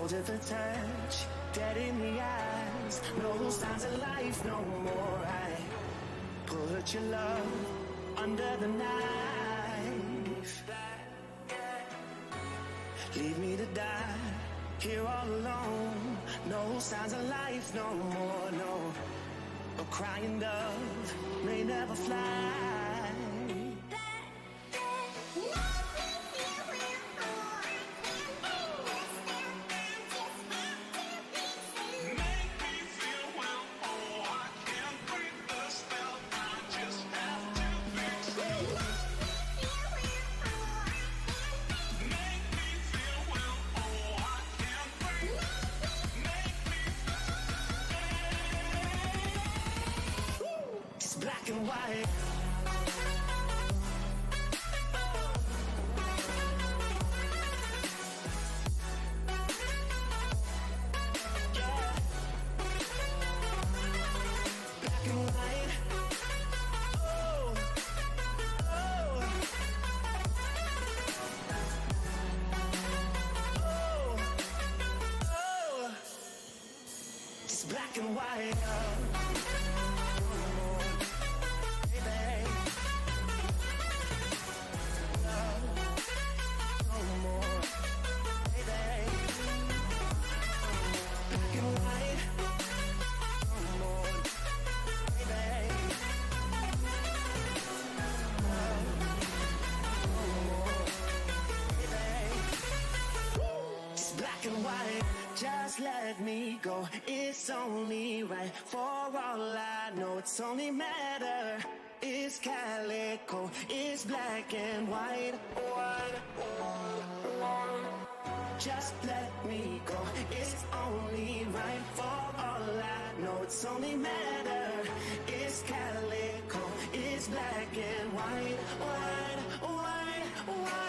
cold at the touch, dead in the eyes, no signs of life no more. I put your love under the knife. Leave me to die here all alone. No signs of life no more, no. A crying dove may never fly. Black and white. Yeah. Black and white. Oh, oh, oh, oh. It's black and white. Just let me go, it's only right. For all I know, it's only matter. It's calico, it's black and white. Just let me go, it's only right. For all I know, it's only matter. It's calico, it's black and white. White, white, white.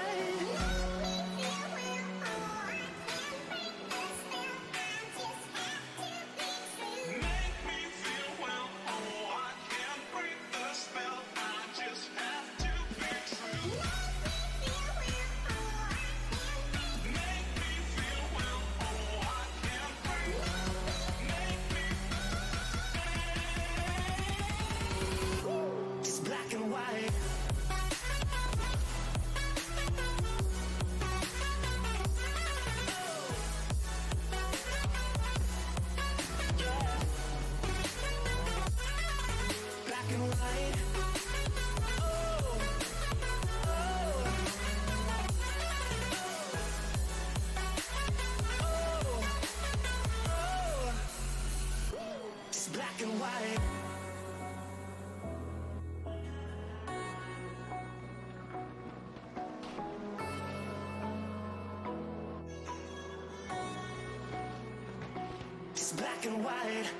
Black and white.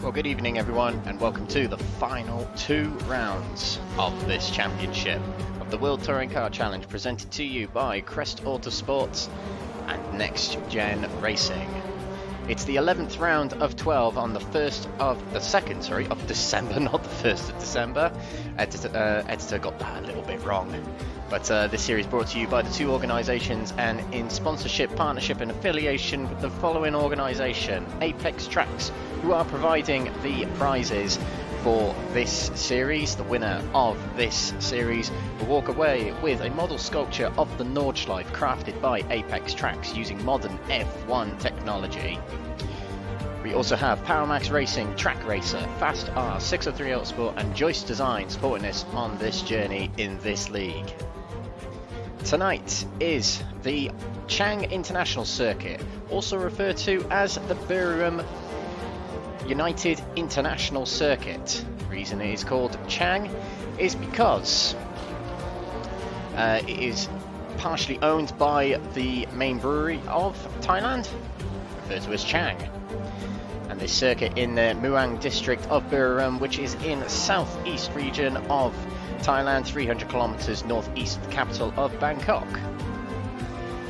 Well, good evening everyone, and welcome to the final 2 rounds of this championship of the World Touring Car Challenge, presented to you by Crest Autosport and NXTGEN Racing. It's the 11th round of 12 on the 2nd of December, not the 1st of December. Editor got that a little bit wrong. But this series brought to you by the 2 organisations and in sponsorship, partnership and affiliation with the following organisation: Apex Tracks, who are providing the prizes for this series. The winner of this series will walk away with a model sculpture of the Nordschleife crafted by Apex Tracks using modern F1 technology. We also have PowerMax Racing, Track Racer, Fast R, 603 Autosport and Joyce Design supporting us on this journey in this league. Tonight is the Chang International Circuit, also referred to as the Everitt United International Circuit. The reason it is called Chang is because it is partially owned by the main brewery of Thailand, referred to as Chang. And this circuit in the Muang district of Everitt, which is in southeast region of Thailand, 300 kilometers northeast of the capital of Bangkok.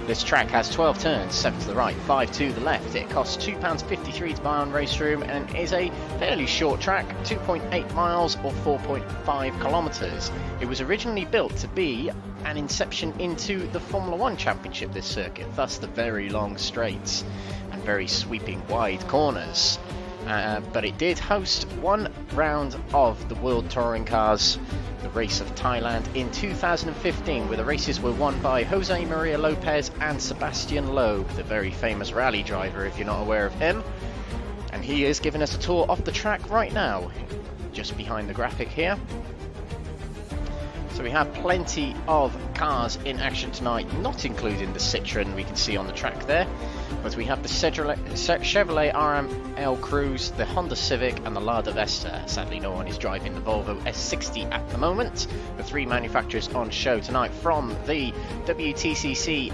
This track has 12 turns, 7 to the right, 5 to the left. It costs £2.53 to buy on RaceRoom and is a fairly short track, 2.8 miles or 4.5 kilometers. It was originally built to be an inception into the Formula 1 Championship, this circuit, thus the very long straights and very sweeping wide corners. But it did host one round of the World Touring Cars, the Race of Thailand, in 2015, where the races were won by Jose Maria Lopez and Sebastian Loeb, the very famous rally driver if you're not aware of him. And he is giving us a tour off the track right now, just behind the graphic here. So we have plenty of cars in action tonight, not including the Citroen we can see on the track there. But we have the Chevrolet RML Cruze, the Honda Civic and the Lada Vesta. Sadly no one is driving the Volvo S60 at the moment. The 3 manufacturers on show tonight from the WTCC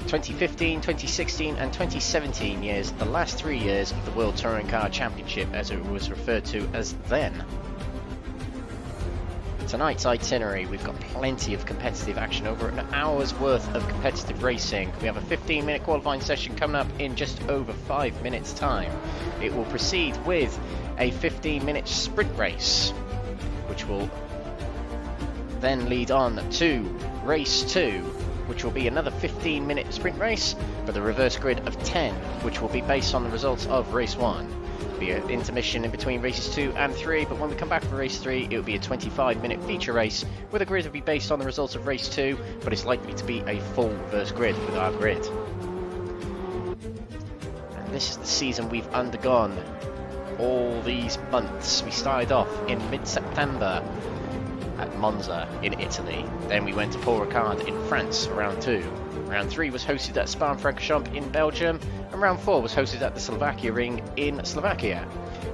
2015, 2016 and 2017 years, the last 3 years of the World Touring Car Championship as it was referred to as then. Tonight's itinerary, we've got plenty of competitive action, over an hour's worth of competitive racing. We have a 15-minute qualifying session coming up in just over 5 minutes time. It will proceed with a 15-minute sprint race, which will then lead on to race 2, which will be another 15-minute sprint race, but the reverse grid of 10, which will be based on the results of race 1. Be an intermission in between races 2 and 3, but when we come back for race 3 it will be a 25-minute feature race where the grid will be based on the results of race 2, but it's likely to be a full reverse grid with our grid. And this is the season we've undergone all these months. We started off in mid-September at Monza in Italy, then we went to Paul Ricard in France for round 2. Round 3 was hosted at Spa-Francorchamps in Belgium, and round 4 was hosted at the Slovakia Ring in Slovakia.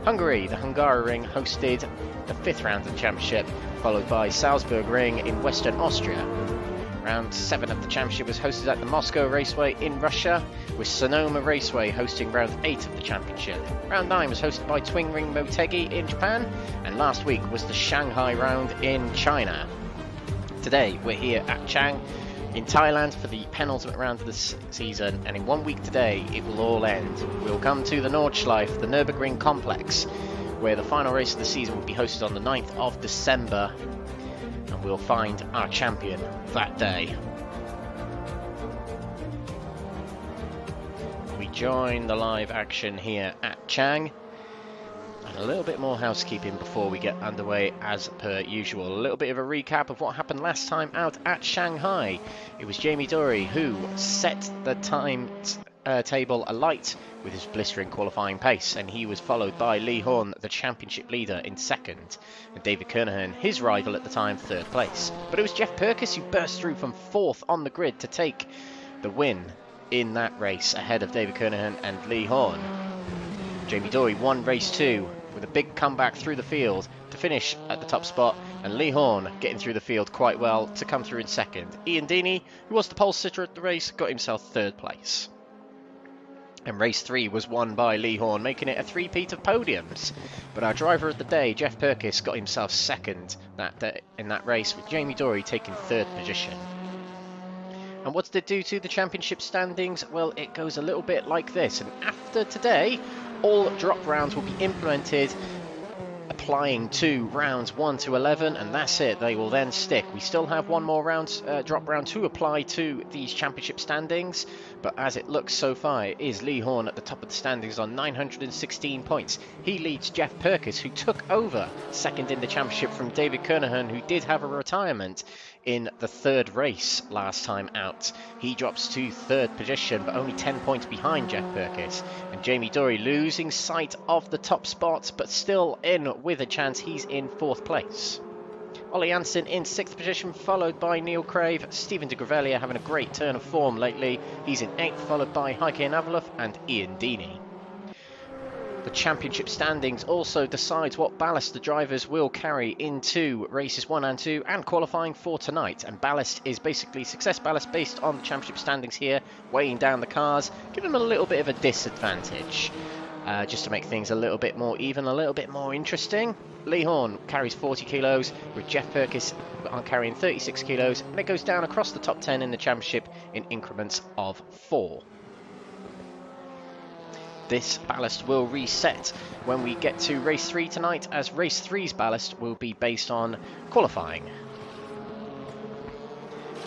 Hungary, the Hungary Ring hosted the 5th round of the championship, followed by Salzburg Ring in Western Austria. Round 7 of the championship was hosted at the Moscow Raceway in Russia, with Sonoma Raceway hosting round 8 of the championship. Round 9 was hosted by Twin Ring Motegi in Japan, and last week was the Shanghai round in China. Today we're here at Chang in Thailand for the penultimate round of the season, and in 1 week today it will all end. We'll come to the Nordschleife, the Nürburgring complex, where the final race of the season will be hosted on the 9th of December, and we'll find our champion that day. We join the live action here at Chang. And a little bit more housekeeping before we get underway as per usual. A little bit of a recap of what happened last time out at Shanghai. It was Jamie Dory who set the time table alight with his blistering qualifying pace, and he was followed by Lee Horne, the championship leader, in 2nd, and David Kernohan, his rival at the time, 3rd place. But it was Geoff Purkiss who burst through from 4th on the grid to take the win in that race ahead of David Kernohan and Lee Horne. Jamie Dory won race 2 with a big comeback through the field to finish at the top spot, and Lee Horne getting through the field quite well to come through in 2nd. Ian Deeney, who was the pole sitter at the race, got himself 3rd place. And race 3 was won by Lee Horne, making it a three-peat of podiums. But our driver of the day, Geoff Purkiss, got himself second in that race, with Jamie Dorey taking third position. And what did it do to the championship standings? Well, it goes a little bit like this. And after today, all drop rounds will be implemented, applying to rounds 1 to 11, and that's it. They will then stick. We still have one more round, drop round to apply to these championship standings, but as it looks so far, it is Lee Horne at the top of the standings on 916 points. He leads Geoff Purkiss, who took over second in the championship from David Kernohan, who did have a retirement in the third race last time out. He drops to third position, but only 10 points behind Geoff Purkiss. And Jamie Dorey losing sight of the top spot, but still in with a chance. He's in fourth place. Ola Jansson in sixth position, followed by Neil Crave. Steven De Greveleer having a great turn of form lately. He's in eighth, followed by Heike Navalov and Ian Deeney. The championship standings also decides what ballast the drivers will carry into races 1 and 2 and qualifying for tonight. And ballast is basically success ballast based on the championship standings here, weighing down the cars, giving them a little bit of a disadvantage. Just to make things a little bit more even, a little bit more interesting. Lee Horne carries 40 kilos, with Geoff Purkiss carrying 36 kilos, and it goes down across the top 10 in the championship in increments of 4. This ballast will reset when we get to race 3 tonight, as race 3's ballast will be based on qualifying.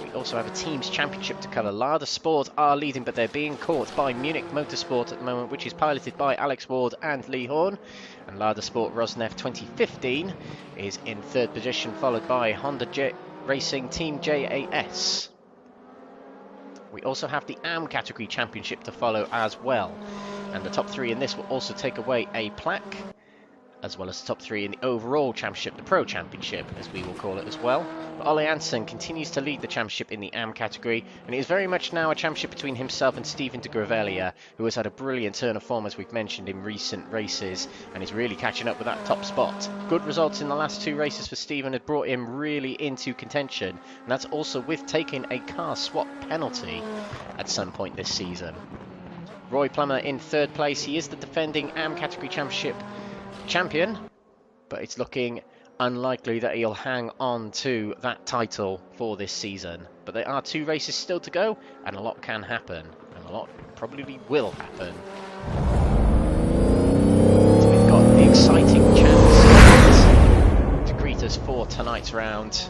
We also have a team's championship to cover. Lada Sport are leading, but they're being caught by Munich Motorsport at the moment, which is piloted by Alex Ward and Lee Horne. And Lada Sport Rosneft 2015 is in third position, followed by Honda Racing Team JAS. We also have the AM category championship to follow as well. And the top 3 in this will also take away a plaque, as well as the top 3 in the overall championship, the Pro Championship, as we will call it as well. But Ola Jansson continues to lead the championship in the AM category, and it is very much now a championship between himself and Steven De Greveleer, who has had a brilliant turn of form, as we've mentioned, in recent races, and is really catching up with that top spot. Good results in the last 2 races for Steven have brought him really into contention, and that's also with taking a car swap penalty at some point this season. Roy Plummer in third place. He is the defending AM category championship champion, but it's looking unlikely that he'll hang on to that title for this season. But there are 2 races still to go, and a lot can happen, and a lot probably will happen. So we've got the exciting chance to greet us for tonight's round.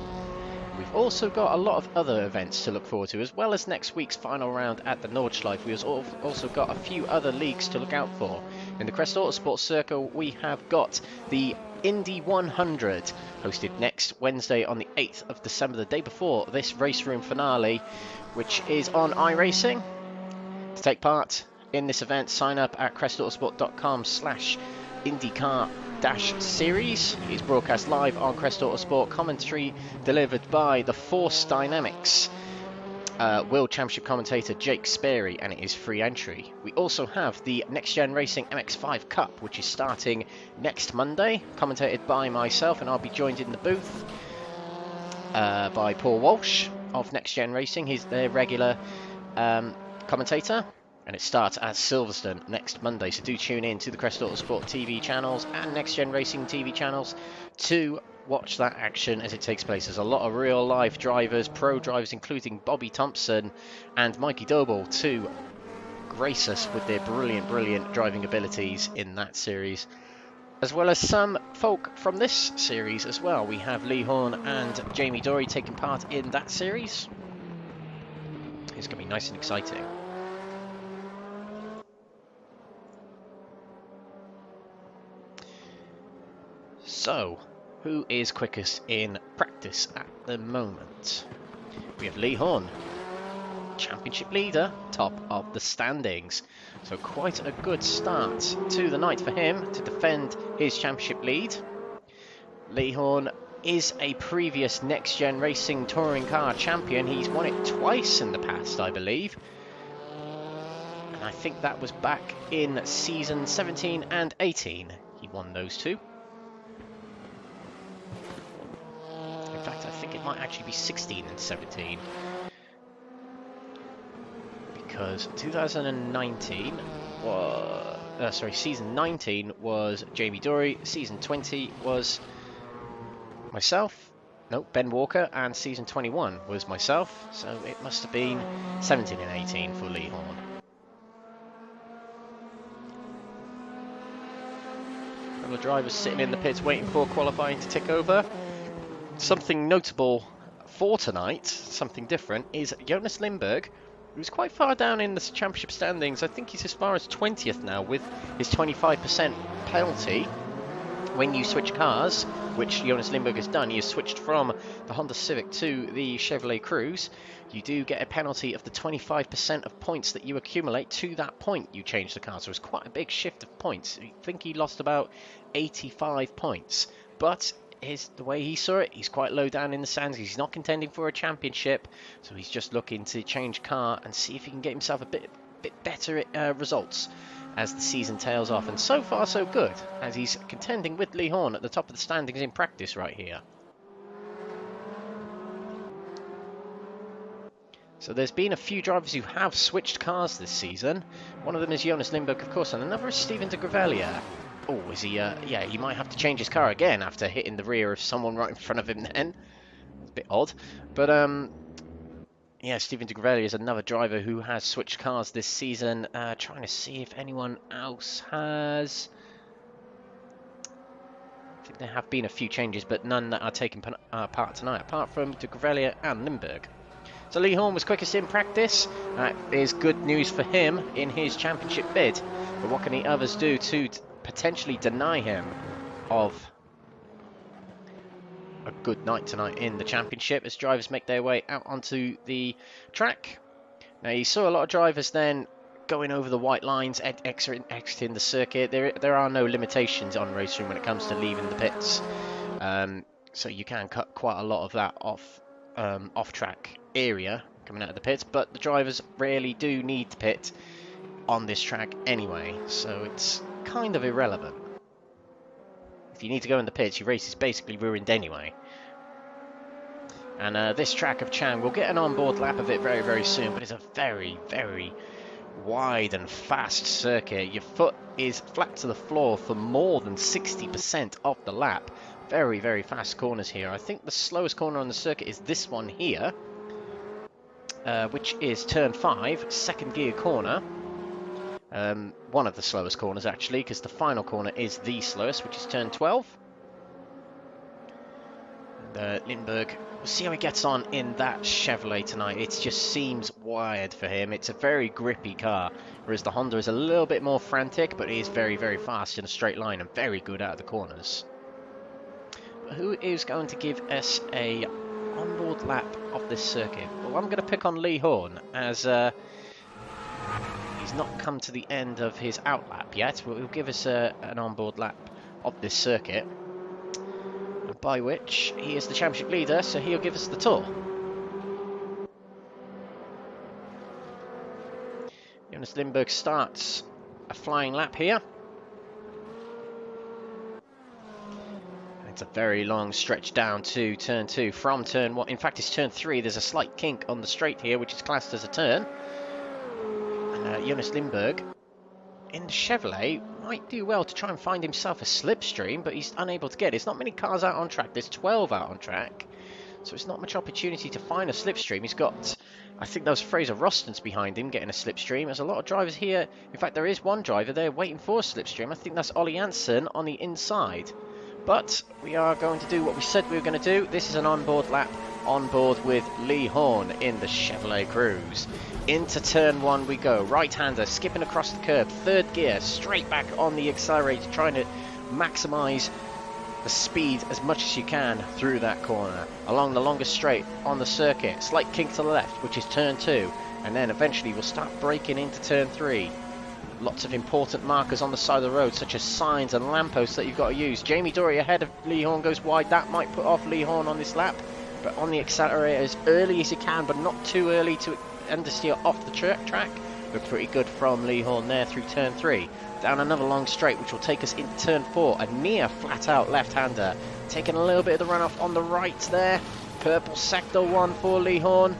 We've also got a lot of other events to look forward to, as well as next week's final round at the Nordschleife. We've also got a few other leagues to look out for. In the Crest Autosport circle, we have got the Indy 100, hosted next Wednesday on the 8th of December, the day before this RaceRoom finale, which is on iRacing. To take part in this event, sign up at crestautosport.com/IndyCar-series. It's broadcast live on Crest Autosport, commentary delivered by the Force Dynamics World Championship commentator Jake Sperry, and it is free entry. We also have the NXTGEN Racing MX5 Cup, which is starting next Monday, commentated by myself, and I'll be joined in the booth by Paul Walsh of NXTGEN Racing. He's their regular commentator. And it starts at Silverstone next Monday, so do tune in to the Crest Autosport TV channels and NXTGEN Racing TV channels to watch that action as it takes place. There's a lot of real life drivers, pro drivers, including Bobby Thompson and Mikey Doble, to grace us with their brilliant driving abilities in that series, as well as some folk from this series as well. We have Lee Horne and Jamie Dorey taking part in that series. It's going to be nice and exciting. So, who is quickest in practice at the moment? We have Lee Horne, championship leader, top of the standings. So quite a good start to the night for him to defend his championship lead. Lee Horne is a previous NXTGEN Racing touring car champion. He's won it twice in the past, I believe. And I think that was back in season 17 and 18. He won those 2. In fact, I think it might actually be 16 and 17. Because 2019, was, season 19 was Jamie Dory, season 20 was myself, no, Ben Walker, and season 21 was myself, so it must have been 17 and 18 for Lee Horne. A couple of drivers sitting in the pits waiting for qualifying to tick over. Something notable for tonight, something different, is Jonas Lindberg, who's quite far down in the championship standings. I think he's as far as 20th now with his 25% penalty. When you switch cars, which Jonas Lindberg has done, he has switched from the Honda Civic to the Chevrolet Cruze, you do get a penalty of the 25% of points that you accumulate to that point you change the car. So it's quite a big shift of points. I think he lost about 85 points. But the way he saw it, he's quite low down in the standings. He's not contending for a championship, so he's just looking to change car and see if he can get himself a bit better results as the season tails off. And so far so good, as he's contending with Lee Horne at the top of the standings in practice right here. So there's been a few drivers who have switched cars this season. One of them is Jonas Lindberg, of course, and another is Steven De Greveleer. Oh, is he? Yeah, he might have to change his car again after hitting the rear of someone right in front of him then. It's a bit odd. But, yeah, Steven De Greveleer is another driver who has switched cars this season. Trying to see if anyone else has. I think there have been a few changes, but none that are taking part tonight, apart from De Greveleer and Lindberg. So Lee Horne was quickest in practice. That is good news for him in his championship bid. But what can the others do to potentially deny him of a good night tonight in the championship as drivers make their way out onto the track? Now you saw a lot of drivers then going over the white lines, exiting the circuit. There are no limitations on RaceRoom when it comes to leaving the pits, so you can cut quite a lot of that off-track area coming out of the pits, but the drivers rarely do need to pit on this track anyway, so it's kind of irrelevant. If you need to go in the pits, your race is basically ruined anyway. And this track of Chang, we'll get an onboard lap of it very, very soon, but it's a very, very wide and fast circuit. Your foot is flat to the floor for more than 60% of the lap. Very, very fast corners here. I think the slowest corner on the circuit is this one here, which is turn 5, second gear corner. One of the slowest corners actually, because the final corner is the slowest, which is turn 12. And Lindbergh, we'll see how he gets on in that Chevrolet tonight. It just seems wired for him. It's a very grippy car, whereas the Honda is a little bit more frantic, but it is very, very fast in a straight line and very good out of the corners. But who is going to give us a onboard lap of this circuit? Well, I'm going to pick on Lee Horne, as he's not come to the end of his out lap yet, but he'll give us an onboard lap of this circuit, by which he is the championship leader, so he'll give us the tour. Jonas Lindbergh starts a flying lap here. It's a very long stretch down to turn 2 from turn 1. In fact, it's turn 3. There's a slight kink on the straight here, which is classed as a turn. And Jonas Lindbergh in the Chevrolet might do well to try and find himself a slipstream, but he's unable to get it. There's not many cars out on track. There's 12 out on track, so it's not much opportunity to find a slipstream. He's got, I think those Fraser Rostons behind him getting a slipstream. There's a lot of drivers here. In fact, there is one driver there waiting for a slipstream. I think that's Ola Jansson on the inside. But we are going to do what we said we were going to do. This is an onboard lap on board with Lee Horne in the Chevrolet Cruze. Into turn 1 we go. Right-hander, skipping across the curb. Third gear, straight back on the accelerator, trying to maximise the speed as much as you can through that corner. Along the longest straight on the circuit. Slight kink to the left, which is turn 2. And then eventually we'll start braking into turn 3. Lots of important markers on the side of the road, such as signs and lampposts that you've got to use. Jamie Dory ahead of Lee Horne goes wide. That might put off Lee Horne on this lap, but on the accelerator as early as you can, but not too early to understeer off the track. Looked pretty good from Lee Horne there through turn 3. Down another long straight, which will take us into turn 4. A near flat-out left-hander. Taking a little bit of the runoff on the right there. Purple sector 1 for Lee Horne.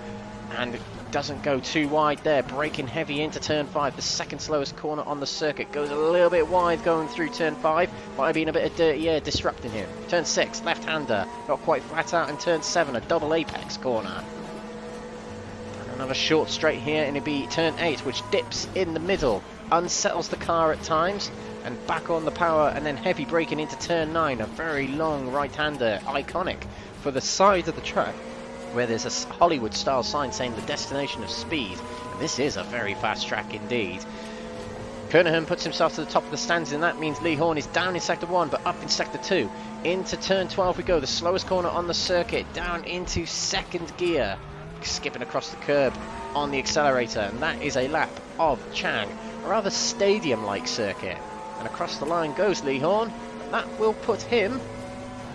And doesn't go too wide there, braking heavy into turn 5, the second slowest corner on the circuit. Goes a little bit wide going through turn 5, might have been a bit of dirty air disrupting him. Turn 6, left-hander, not quite flat out, and turn 7, a double apex corner. And another short straight here, and it'll be turn 8, which dips in the middle, unsettles the car at times, and back on the power, and then heavy braking into turn 9, a very long right-hander, iconic for the side of the track, where there's a Hollywood-style sign saying the destination of speed. And this is a very fast track indeed. Kernohan puts himself to the top of the stands, and that means Lee Horne is down in Sector 1, but up in Sector 2. Into turn 12 we go, the slowest corner on the circuit, down into second gear. Skipping across the curb on the accelerator, and that is a lap of Chang. A rather stadium-like circuit. And across the line goes Lee Horne, and that will put him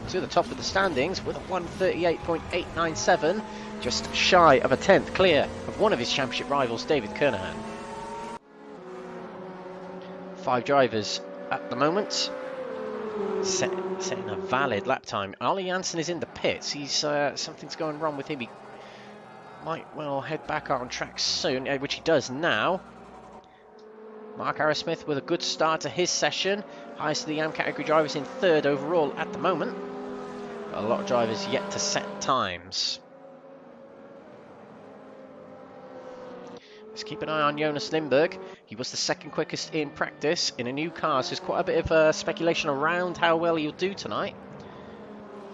to the top of the standings with a 1:38.897, just shy of a 10th clear of one of his championship rivals, David Kernohan. 5 drivers at the moment, setting a valid lap time. Ola Jansson is in the pits. He's something's going wrong with him. He might well head back out on track soon, which he does now. Mark Arrowsmith with a good start to his session. Highest of the AM category drivers in 3rd overall at the moment. A lot of drivers yet to set times. Let's keep an eye on Jonas Lindberg. He was the 2nd quickest in practice in a new car, so there's quite a bit of speculation around how well he'll do tonight.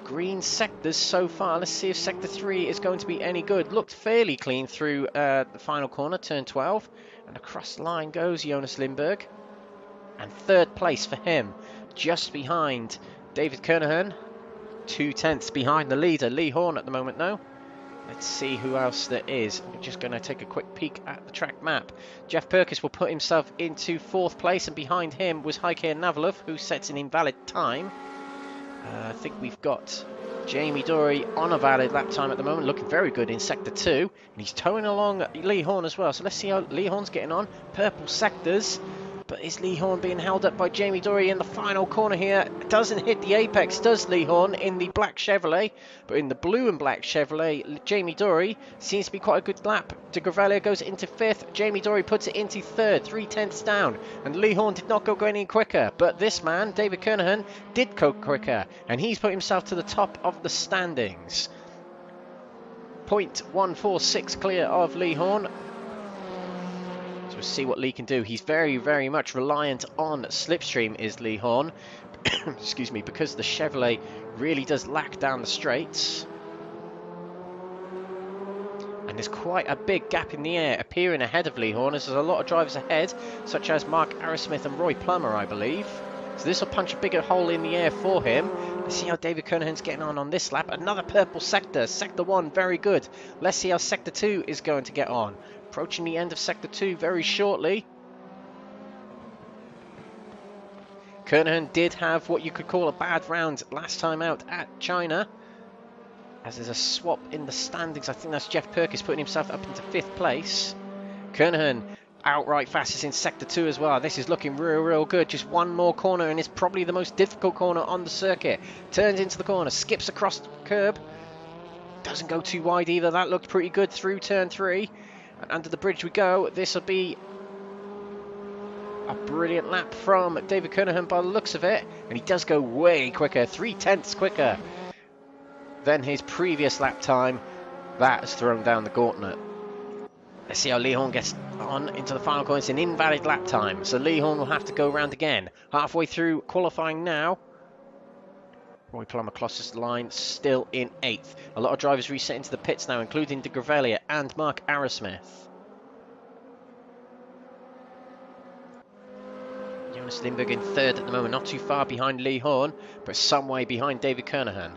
Green sectors so far. Let's see if Sector 3 is going to be any good. Looked fairly clean through the final corner, turn 12. And across the line goes Jonas Lindberg. And 3rd place for him, just behind David Kernohan. 2/10 behind the leader, Lee Horne at the moment now. Let's see who else there is. I'm just going to take a quick peek at the track map. Geoff Purkiss will put himself into 4th place, and behind him was Navalov, who sets an invalid time. I think we've got Jamie Dory on a valid lap time at the moment, looking very good in Sector 2. And he's towing along Lee Horne as well. So let's see how Lee Horne's getting on. Purple sectors. But is Lee Horne being held up by Jamie Dory in the final corner here? Doesn't hit the apex, does Lee Horne, in the black Chevrolet. But in the blue and black Chevrolet, Jamie Dory seems to be quite a good lap. De Greveleer goes into 5th. Jamie Dory puts it into 3rd, 3/10 down. And Lee Horne did not go any quicker. But this man, David Kernohan, did go quicker. And he's put himself to the top of the standings. 0.146 clear of Lee Horne. So we'll see what Lee can do. He's very, very much reliant on slipstream, is Lee Horne. Excuse me, because the Chevrolet really does lack down the straights. And there's quite a big gap in the air appearing ahead of Lee Horne, as there's a lot of drivers ahead, such as Mark Arrowsmith and Roy Plummer, I believe. So this will punch a bigger hole in the air for him. Let's see how David Kernohan's getting on this lap. Another purple sector. Sector 1, very good. Let's see how Sector 2 is going to get on. Approaching the end of Sector 2 very shortly. Kernohan did have what you could call a bad round last time out at China, as there's a swap in the standings. I think that's Geoff Purkiss putting himself up into 5th place. Kernohan outright fastest in Sector 2 as well. This is looking real good. Just one more corner, and it's probably the most difficult corner on the circuit. Turns into the corner, skips across the curb. Doesn't go too wide either. That looked pretty good through turn 3. And under the bridge we go. This will be a brilliant lap from David Kernohan by the looks of it. And he does go way quicker, 3/10 quicker than his previous lap time. That has thrown down the gauntlet. Let's see how Lee Horne gets on into the final corner. It's an invalid lap time, so Lee Horne will have to go round again. Halfway through qualifying now. Roy Plummer crosses the line, still in 8th. A lot of drivers reset into the pits now, including De Greveleer and Mark Arrowsmith. Jonas Lindbergh in 3rd at the moment, not too far behind Lee Horne, but some way behind David Kernohan.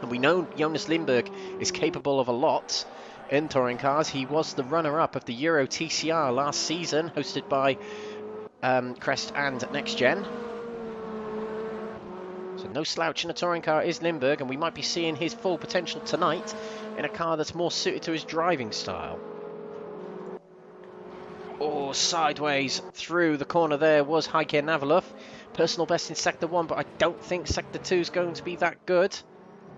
And we know Jonas Lindbergh is capable of a lot in touring cars. He was the runner-up of the Euro TCR last season, hosted by Crest and NXTGEN. So no slouch in a touring car is Lindbergh, and we might be seeing his full potential tonight in a car that's more suited to his driving style. Oh, sideways through the corner there was Navalov. Personal best in Sector 1, but I don't think Sector 2 is going to be that good.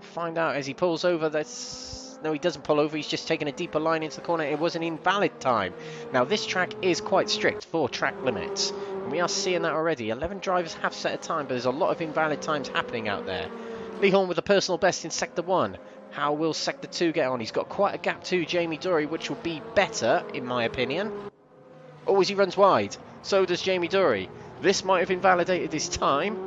Find out as he pulls over. That's No, he doesn't pull over. He's just taking a deeper line into the corner. It was an invalid time. Now, this track is quite strict for track limits. And we are seeing that already. 11 drivers have set a time, but there's a lot of invalid times happening out there. Lee Horne with a personal best in Sector 1. How will Sector 2 get on? He's got quite a gap to Jamie Dory, which will be better, in my opinion. Oh, as he runs wide. So does Jamie Dory. This might have invalidated his time.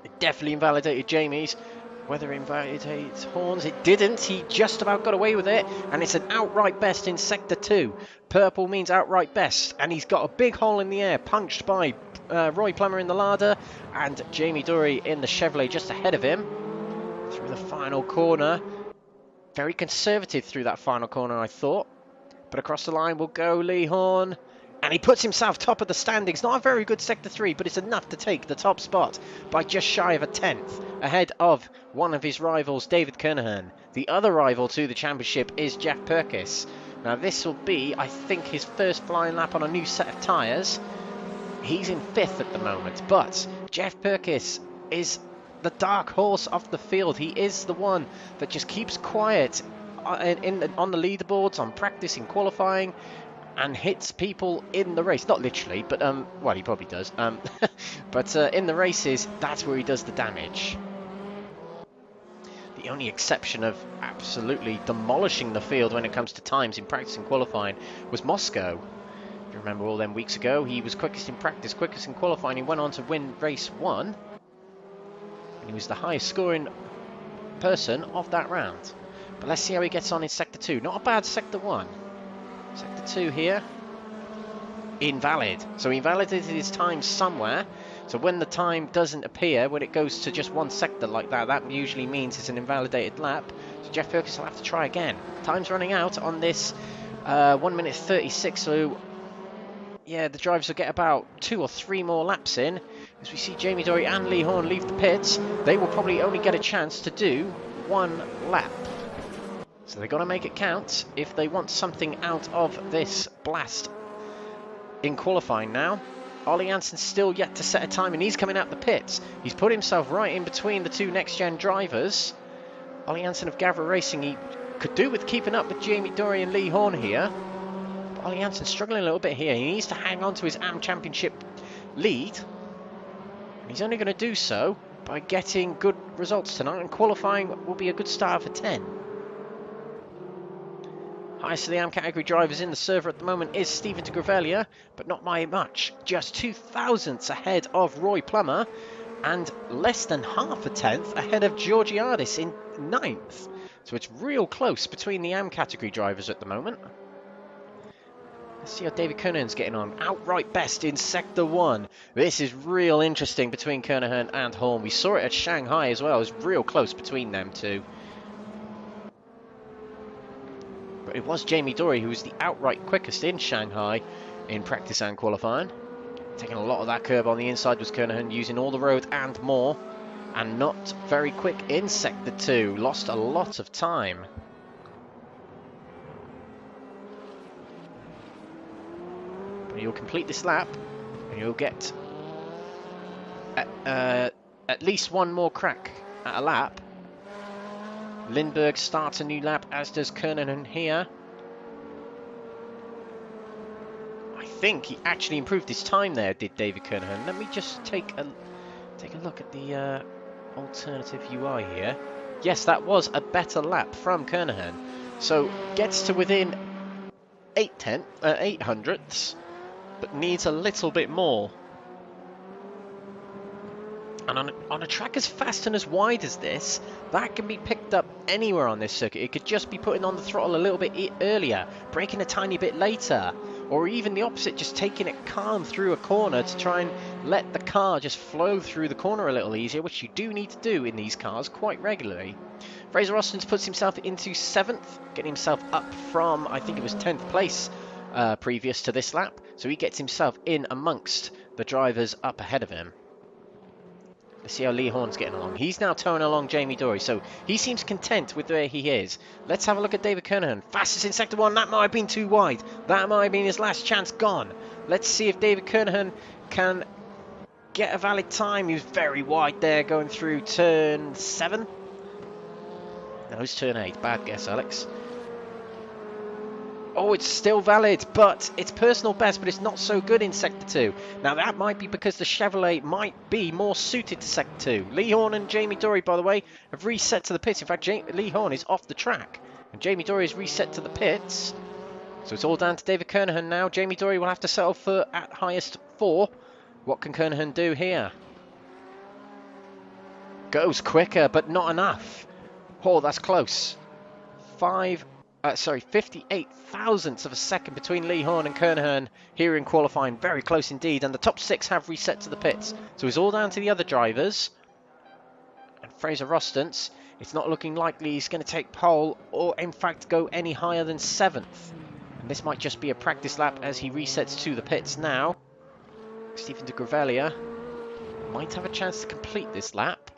It definitely invalidated Jamie's. Whether it invalidates Horne's, it didn't. He just about got away with it. And it's an outright best in Sector 2. Purple means outright best. And he's got a big hole in the air, punched by Roy Plummer in the Lada. And Jamie Dory in the Chevrolet just ahead of him. Through the final corner. Very conservative through that final corner, I thought. But across the line will go Lee Horne. And he puts himself top of the standings. Not a very good Sector 3, but it's enough to take the top spot by just shy of a 10th. Ahead of one of his rivals, David Kernohan. The other rival to the championship is Geoff Purkiss. Now this will be, I think, his first flying lap on a new set of tyres. He's in 5th at the moment, but Geoff Purkiss is the dark horse of the field. He is the one that just keeps quiet on the leaderboards, on practice, in qualifying, and hits people in the race. Not literally, but well, he probably does. But in the races, that's where he does the damage. The only exception of absolutely demolishing the field when it comes to times in practice and qualifying was Moscow. If you remember all them weeks ago, he was quickest in practice, quickest in qualifying. He went on to win race 1. And he was the highest scoring person of that round. But let's see how he gets on in Sector 2. Not a bad Sector 1. Sector 2 here. Invalid. So he invalidated his time somewhere. So when the time doesn't appear, when it goes to just one sector like that, that usually means it's an invalidated lap. So Geoff Purkiss will have to try again. Time's running out on this 1 minute 36. So yeah, the drivers will get about 2 or 3 more laps in. As we see Jamie Dory and Lee Horne leave the pits, they will probably only get a chance to do 1 lap. So they've got to make it count if they want something out of this blast in qualifying now. Ola Jansson's still yet to set a time, and he's coming out the pits. He's put himself right in between the 2 next-gen drivers. Ola Jansson of Gavra Racing, he could do with keeping up with Jamie Dory and Lee Horne here. But Ola Jansson's struggling a little bit here. He needs to hang on to his AM Championship lead. And he's only going to do so by getting good results tonight, and qualifying will be a good start for 10. Highest of the AM category drivers in the server at the moment is Steven De Greveleer, but not by much. Just 2 thousandths ahead of Roy Plummer, and less than half a tenth ahead of Georgiadis in 9th. So it's real close between the AM category drivers at the moment. Let's see how David Kernohan's getting on. Outright best in Sector 1. This is real interesting between Kernohan and Horne. We saw it at Shanghai as well. It was real close between them two. But it was Jamie Dory who was the outright quickest in Shanghai in practice and qualifying. Taking a lot of that curb on the inside was Kernohan, using all the road and more. And not very quick in Sector 2. Lost a lot of time. But you'll complete this lap and you'll get at least 1 more crack at a lap. Lindbergh starts a new lap, as does Kernohan here. I think he actually improved his time there, did David Kernohan. Let me just take a look at the alternative UI here. Yes, that was a better lap from Kernohan. So gets to within 8 hundredths, but needs a little bit more. And on a track as fast and as wide as this, that can be picked up anywhere on this circuit. It could just be putting on the throttle a little bit earlier, braking a tiny bit later, or even the opposite, just taking it calm through a corner to try and let the car just flow through the corner a little easier, which you do need to do in these cars quite regularly. Fraser Austin's puts himself into 7th, getting himself up from, I think it was 10th place previous to this lap, so he gets himself in amongst the drivers up ahead of him. Let's see how Lee Horne's getting along. He's now towing along Jamie Dory, so he seems content with where he is. Let's have a look at David Kernohan. Fastest in Sector 1. That might have been too wide. That might have been his last chance gone. Let's see if David Kernohan can get a valid time. He was very wide there going through turn 7. No, it's turn 8. Bad guess, Alex. Oh, it's still valid, but it's personal best, but it's not so good in Sector 2. Now, that might be because the Chevrolet might be more suited to Sector 2. Lee Horne and Jamie Dorey, by the way, have reset to the pits. In fact, Lee Horne is off the track, and Jamie Dorey is reset to the pits. So it's all down to David Kernohan now. Jamie Dorey will have to settle for at highest 4. What can Kernohan do here? Goes quicker, but not enough. Oh, that's close. 58 thousandths of a second between Lee Horne and Kernohan here in qualifying. Very close indeed, and the top 6 have reset to the pits. So it's all down to the other drivers. And Fraser Rostance, it's not looking likely he's going to take pole or in fact go any higher than 7th. And this might just be a practice lap as he resets to the pits now. Steven De Greveleer might have a chance to complete this lap.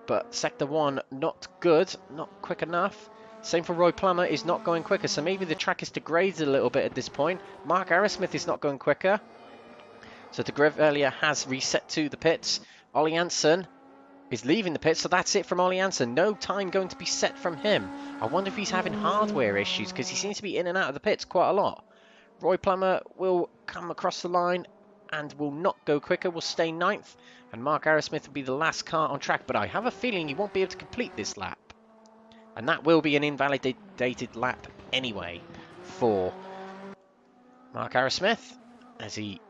But Sector 1 not good, not quick enough. Same for Roy Plummer, is not going quicker, so maybe the track is degraded a little bit at this point. Mark Arrowsmith is not going quicker. So De Greveleer has reset to the pits. Ola Jansson is leaving the pits, so that's it from Ola Jansson. No time going to be set from him. I wonder if he's having hardware issues, because he seems to be in and out of the pits quite a lot. Roy Plummer will come across the line and will not go quicker, will stay 9th. And Mark Arrowsmith will be the last car on track, but I have a feeling he won't be able to complete this lap. And that will be an invalidated lap anyway for Mark Arrowsmith as he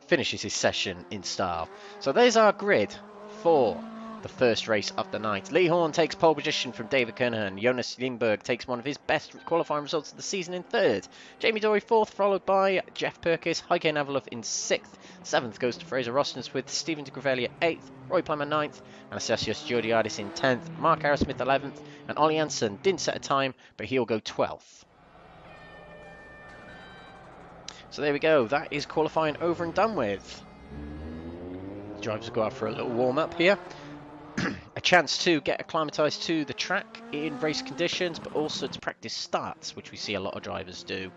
finishes his session in style. So there's our grid for the first race of the night. Lee Horne takes pole position from David Kernohan. Jonas Lindbergh takes one of his best qualifying results of the season in 3rd. Jamie Dorey 4th, followed by Geoff Purkiss. Heike Navalov in 6th. 7th goes to Fraser Rostance with Steven De Greveleer 8th. Roy Plummer 9th. Anastasios Georgiadis in 10th. Mark Arrowsmith 11th. And Ola Jansson didn't set a time, but he'll go 12th. So there we go. That is qualifying over and done with. The drivers will go out for a little warm-up here. A chance to get acclimatised to the track in race conditions, but also to practice starts, which we see a lot of drivers do.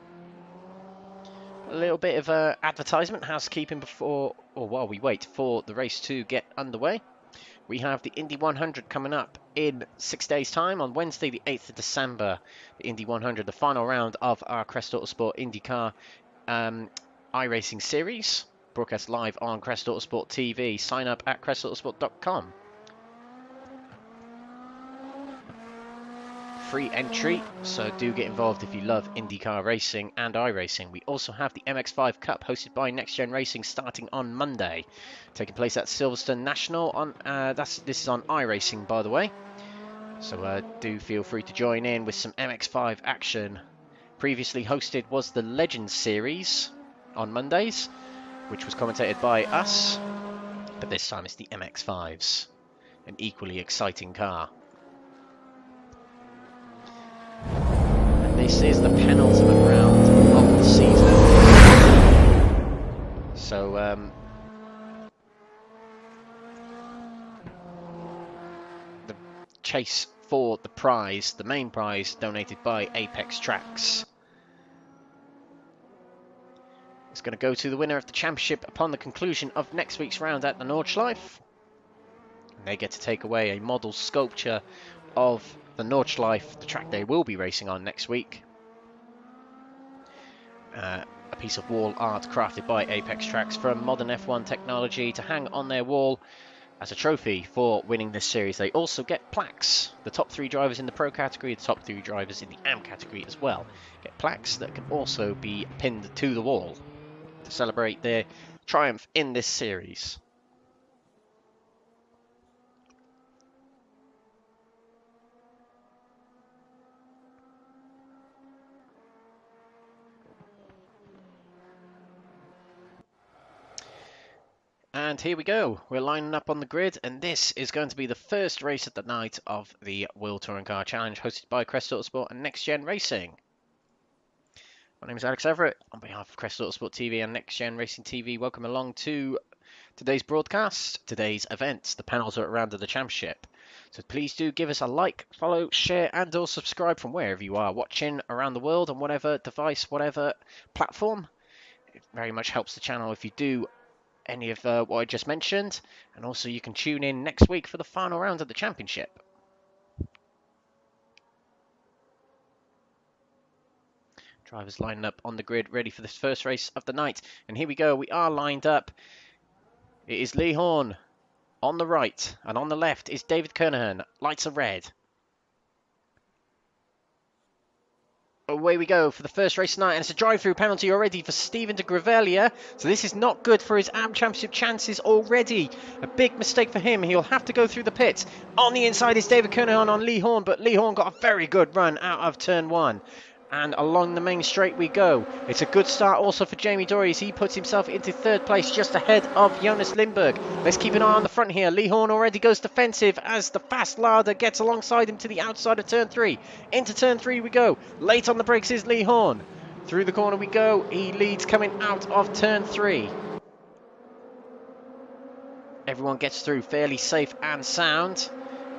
A little bit of advertisement, housekeeping before, or while we wait for the race to get underway. We have the Indy 100 coming up in 6 days' time on Wednesday, the 8th of December. The Indy 100, the final round of our Crest Autosport IndyCar iRacing series, broadcast live on Crest Autosport TV. Sign up at crestautosport.com. Free entry, so do get involved if you love IndyCar racing and iRacing. We also have the MX5 Cup hosted by NXTGEN Racing starting on Monday, taking place at Silverstone National. On this is on iRacing, by the way, so do feel free to join in with some MX5 action. Previously hosted was the Legends Series on Mondays, which was commentated by us, but this time it's the MX5s, an equally exciting car. This is the penultimate round of the season. So, the chase for the prize, the main prize, donated by Apex Tracks, is going to go to the winner of the championship upon the conclusion of next week's round at the Nordschleife. And they get to take away a model sculpture of the Nordschleife, the track they will be racing on next week. A piece of wall art crafted by Apex Tracks from modern F1 technology to hang on their wall as a trophy for winning this series. They also get plaques. The top 3 drivers in the Pro category, the top 3 drivers in the AM category as well, get plaques that can also be pinned to the wall to celebrate their triumph in this series. And here we go, we're lining up on the grid, and this is going to be the first race of the night of the World Touring Car Challenge, hosted by Crest Autosport and NXTGEN Racing. My name is Alex Everitt, on behalf of Crest Autosport TV and NXTGEN Racing TV. Welcome along to today's broadcast, today's events, the penultimate round of the championship. So please do give us a like, follow, share, and or subscribe from wherever you are watching around the world, on whatever device, whatever platform. It very much helps the channel if you do any of what I just mentioned, and also you can tune in next week for the final round of the championship. Drivers lining up on the grid, ready for this first race of the night. And here we go, we are lined up. It is Lee Horne on the right, and on the left is David Kernohan. Lights are red. Away we go for the first race tonight, and it's a drive-through penalty already for Steven De Greveleer. So this is not good for his AM Championship chances already. A big mistake for him. He'll have to go through the pits. On the inside is David Kernohan on Lee Horne, but Lee Horne got a very good run out of turn 1. And along the main straight we go. It's a good start also for Jamie Dorey as he puts himself into 3rd place just ahead of Jonas Lindberg. Let's keep an eye on the front here. Lee Horne already goes defensive as the fast Lada gets alongside him to the outside of turn 3. Into turn 3 we go. Late on the brakes is Lee Horne. Through the corner we go. He leads coming out of turn 3. Everyone gets through fairly safe and sound.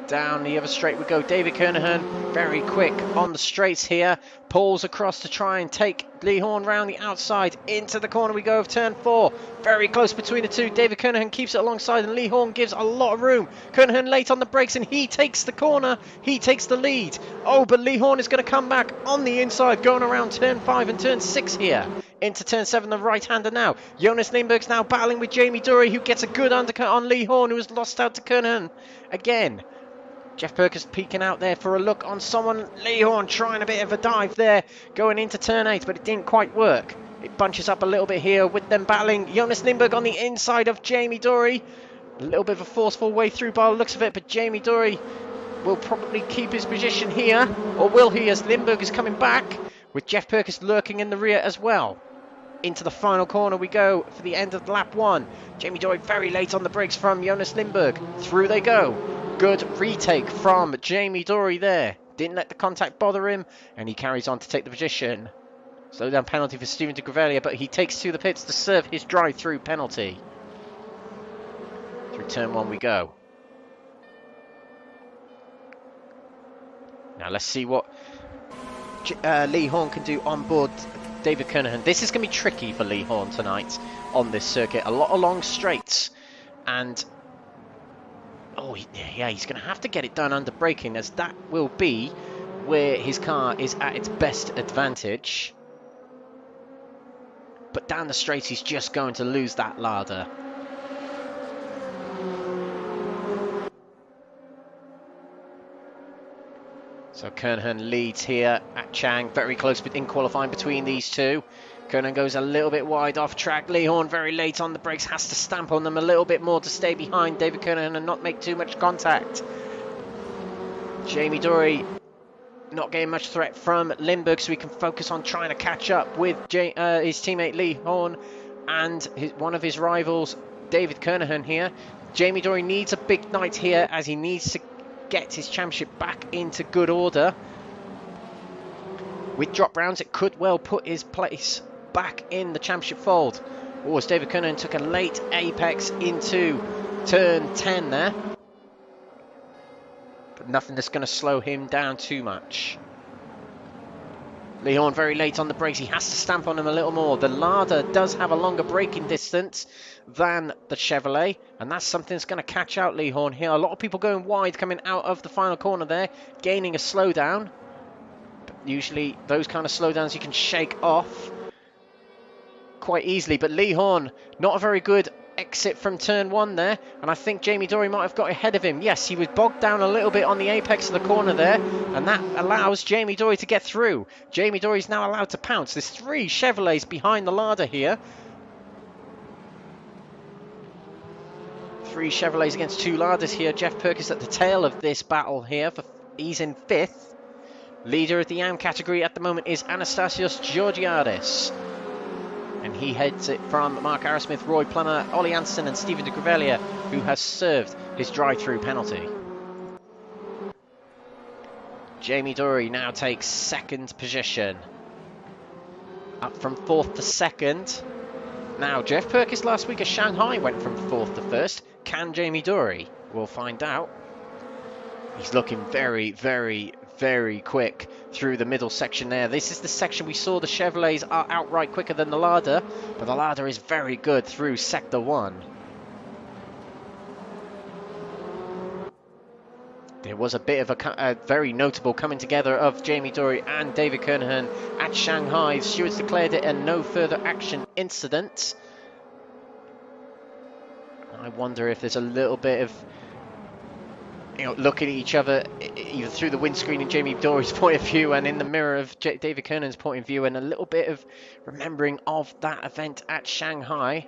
Down the other straight we go. David Kernohan, very quick on the straights here. Pulls across to try and take Lee Horne round the outside. Into the corner we go of turn 4. Very close between the two. David Kernohan keeps it alongside and Lee Horne gives a lot of room. Kernohan late on the brakes and he takes the corner. He takes the lead. Oh, but Lee Horne is going to come back on the inside, going around turn 5 and turn 6 here. Into turn 7, the right-hander now. Jonas Lindberg's now battling with Jamie Dorey, who gets a good undercut on Lee Horne, who has lost out to Kernohan again. Geoff Purkiss peeking out there for a look on someone. Lee Horne trying a bit of a dive there, going into turn 8, but it didn't quite work. It bunches up a little bit here with them battling. Jonas Lindberg on the inside of Jamie Dorey. A little bit of a forceful way through by the looks of it, but Jamie Dorey will probably keep his position here. Or will he, as Lindberg is coming back, with Geoff Purkiss lurking in the rear as well. Into the final corner we go for the end of lap 1. Jamie Dorey very late on the brakes from Jonas Lindberg. Through they go. Good retake from Jamie Dorey there. Didn't let the contact bother him, and he carries on to take the position. Slow down penalty for Steven De Greveleer, but he takes to the pits to serve his drive-through penalty. Through turn 1 we go. Now let's see what Lee Horne can do on board David Kernohan. This is going to be tricky for Lee Horne tonight on this circuit. A lot of long straights, and oh, yeah, he's going to have to get it done under braking, as that will be where his car is at its best advantage. But down the straight, he's just going to lose that Lada. So Kernohan leads here at Chang, very close in qualifying between these two. Kernohan goes a little bit wide off track. Lee Horne very late on the brakes, has to stamp on them a little bit more to stay behind David Kernohan and not make too much contact. Jamie Dorey not getting much threat from Lindbergh, so he can focus on trying to catch up with his teammate Lee Horne and one of his rivals, David Kernohan here. Jamie Dorey needs a big night here, as he needs to get his championship back into good order. With drop rounds, it could well put his place back in the championship fold. Oh, as David Kernohan took a late apex into turn 10 there. But nothing that's going to slow him down too much. Lee Horne very late on the brakes. He has to stamp on him a little more. The Lada does have a longer braking distance than the Chevrolet, and that's something that's going to catch out Lee Horne here. A lot of people going wide coming out of the final corner there, gaining a slowdown. But usually those kind of slowdowns you can shake off quite easily. But Lee Horne, not a very good exit from turn 1 there, and I think Jamie Dorey might have got ahead of him. Yes, he was bogged down a little bit on the apex of the corner there, and that allows Jamie Dorey to get through. Jamie Dorey's now allowed to pounce. There's 3 Chevrolets behind the Lada here. 3 Chevrolets against 2 Ladas here. Geoff Purkiss at the tail of this battle here. He's in 5th. Leader of the AM category at the moment is Anastasios Georgiadis. And he heads it from Mark Arrowsmith, Roy Plummer, Ola Jansson and Steven De Greveleer, who has served his drive-through penalty. Jamie Dorey now takes 2nd position. Up from 4th to 2nd. Now, Geoff Purkiss last week at Shanghai went from 4th to 1st. Can Jamie Dorey? We'll find out. He's looking very, very, very quick through the middle section there. This is the section we saw the Chevrolets are outright quicker than the Lada, but the Lada is very good through Sector 1. There was a bit of a very notable coming together of Jamie Dorey and David Kernohan at Shanghai. Stewards declared it a no further action incident. I wonder if there's a little bit of, looking at each other either through the windscreen in Jamie Dorey's point of view and in the mirror of David Kernohan's point of view, and a little bit of remembering of that event at Shanghai.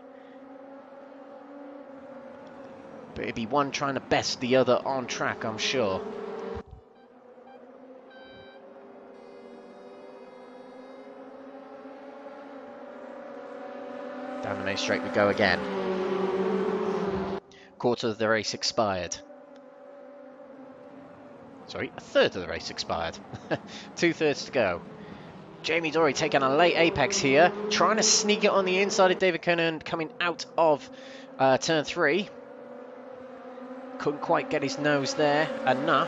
But it'd be one trying to best the other on track, I'm sure. Down the main straight we go again. Quarter of the race expired. Sorry, a third of the race expired. 2/3 to go. Jamie Dorey taking a late apex here, trying to sneak it on the inside of David Kernohan coming out of turn 3. Couldn't quite get his nose there enough.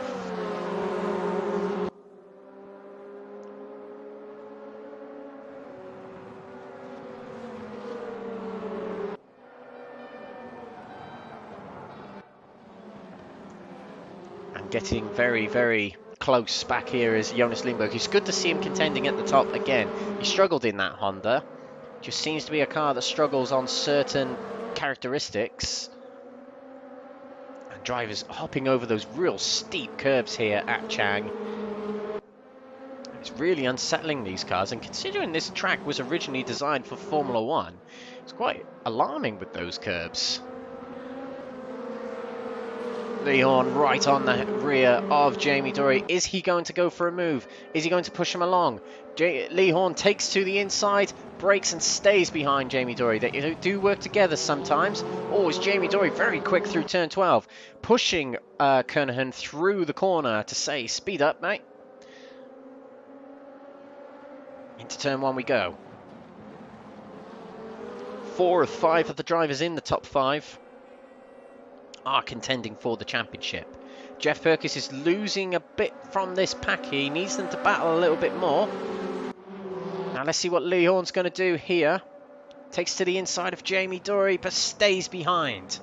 And getting very, very close back here is Jonas Lindbergh. It's good to see him contending at the top again. He struggled in that Honda. Just seems to be a car that struggles on certain characteristics. Drivers hopping over those real steep curves here at Chang. It's really unsettling, these cars, and considering this track was originally designed for Formula 1, it's quite alarming with those curves. Lee Horne right on the rear of Jamie Dorey. Is he going to go for a move? Is he going to push him along? Lee Horne takes to the inside, brakes and stays behind Jamie Dorey. They do work together sometimes. Oh, is Jamie Dorey very quick through turn 12, pushing Kernohan through the corner to say, speed up, mate. Into turn 1 we go. 4 of 5 of the drivers in the top 5 are contending for the championship. Geoff Purkiss is losing a bit from this pack. He needs them to battle a little bit more. Now let's see what Lee Horne's going to do here. Takes to the inside of Jamie Dorey, but stays behind.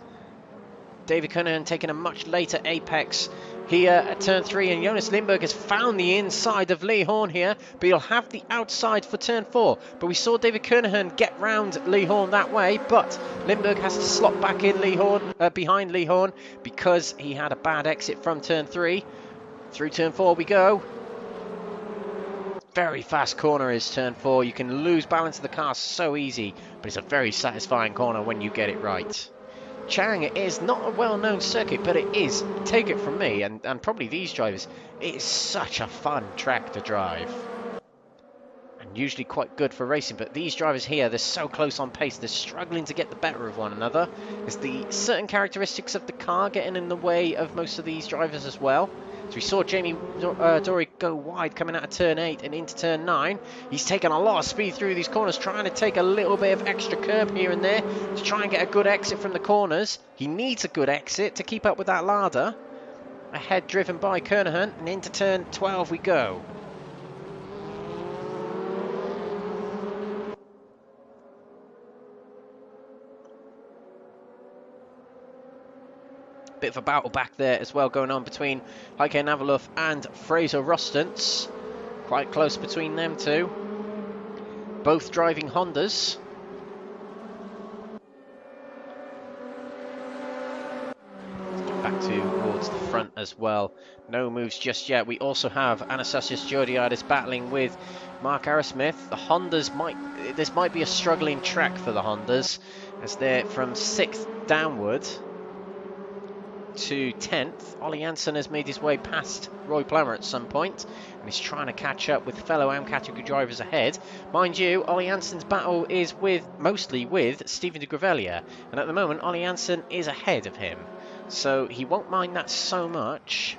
David Kernohan taking a much later apex here at turn 3, and Jonas Lindberg has found the inside of Lee Horne here, but he'll have the outside for turn 4. But we saw David Kernohan get round Lee Horne that way, but Lindberg has to slot back in behind Lee Horne because he had a bad exit from turn 3. Through turn 4 we go. Very fast corner is turn 4. You can lose balance of the car so easy, but it's a very satisfying corner when you get it right. Chang is not a well-known circuit, but it is, take it from me, and probably these drivers, it is such a fun track to drive. And usually quite good for racing, but these drivers here, they're so close on pace, they're struggling to get the better of one another. There's the certain characteristics of the car getting in the way of most of these drivers as well. So we saw Jamie Dorey go wide coming out of turn 8 and into turn 9. He's taken a lot of speed through these corners, trying to take a little bit of extra curb here and there to try and get a good exit from the corners. He needs a good exit to keep up with that ladder. Ahead driven by Kernohan, and into turn 12 we go. Bit of a battle back there as well going on between Heike Navaluf and Fraser Rostance. Quite close between them two. Both driving Hondas. Let's get back towards the front as well. No moves just yet. We also have Anastasios Georgiadis battling with Mark Arrowsmith. The Hondas this might be a struggling track for the Hondas, as they're from 6th downward to 10th. Ola Jansson has made his way past Roy Plummer at some point, and he's trying to catch up with fellow AM category drivers ahead. Mind you, Ola Jansson's battle is mostly with Steven De Greveleer, and at the moment Ola Jansson is ahead of him, so he won't mind that so much.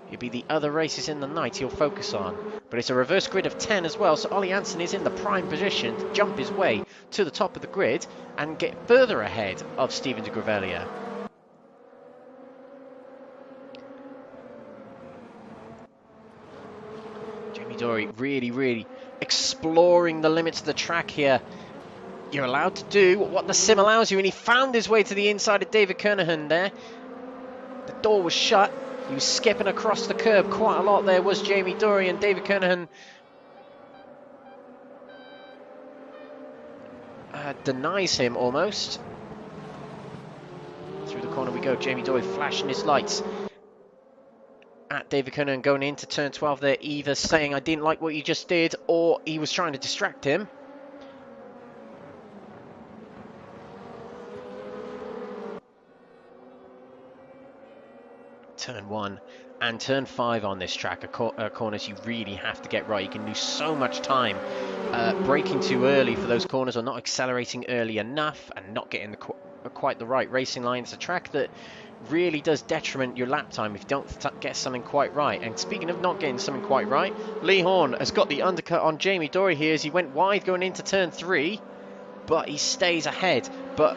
It'll be the other races in the night he'll focus on. But it's a reverse grid of 10 as well, so Ola Jansson is in the prime position to jump his way to the top of the grid and get further ahead of Steven De Greveleer. Dorey really exploring the limits of the track here. You're allowed to do what the sim allows you, and he found his way to the inside of David Kernohan there. The door was shut. He was skipping across the curb quite a lot there, was Jamie Dory, and David Kernohan denies him almost. Through the corner we go. Jamie Dory flashing his lights at David Kernohan going into turn 12 there, either saying I didn't like what you just did, or he was trying to distract him. Turn 1 and turn 5 on this track are corners you really have to get right. You can lose so much time braking too early for those corners, or not accelerating early enough and not getting quite the right racing line. It's a track that really does detriment your lap time if you don't get something quite right. And speaking of not getting something quite right, Lee Horne has got the undercut on Jamie Dory here as he went wide going into turn 3, but he stays ahead. But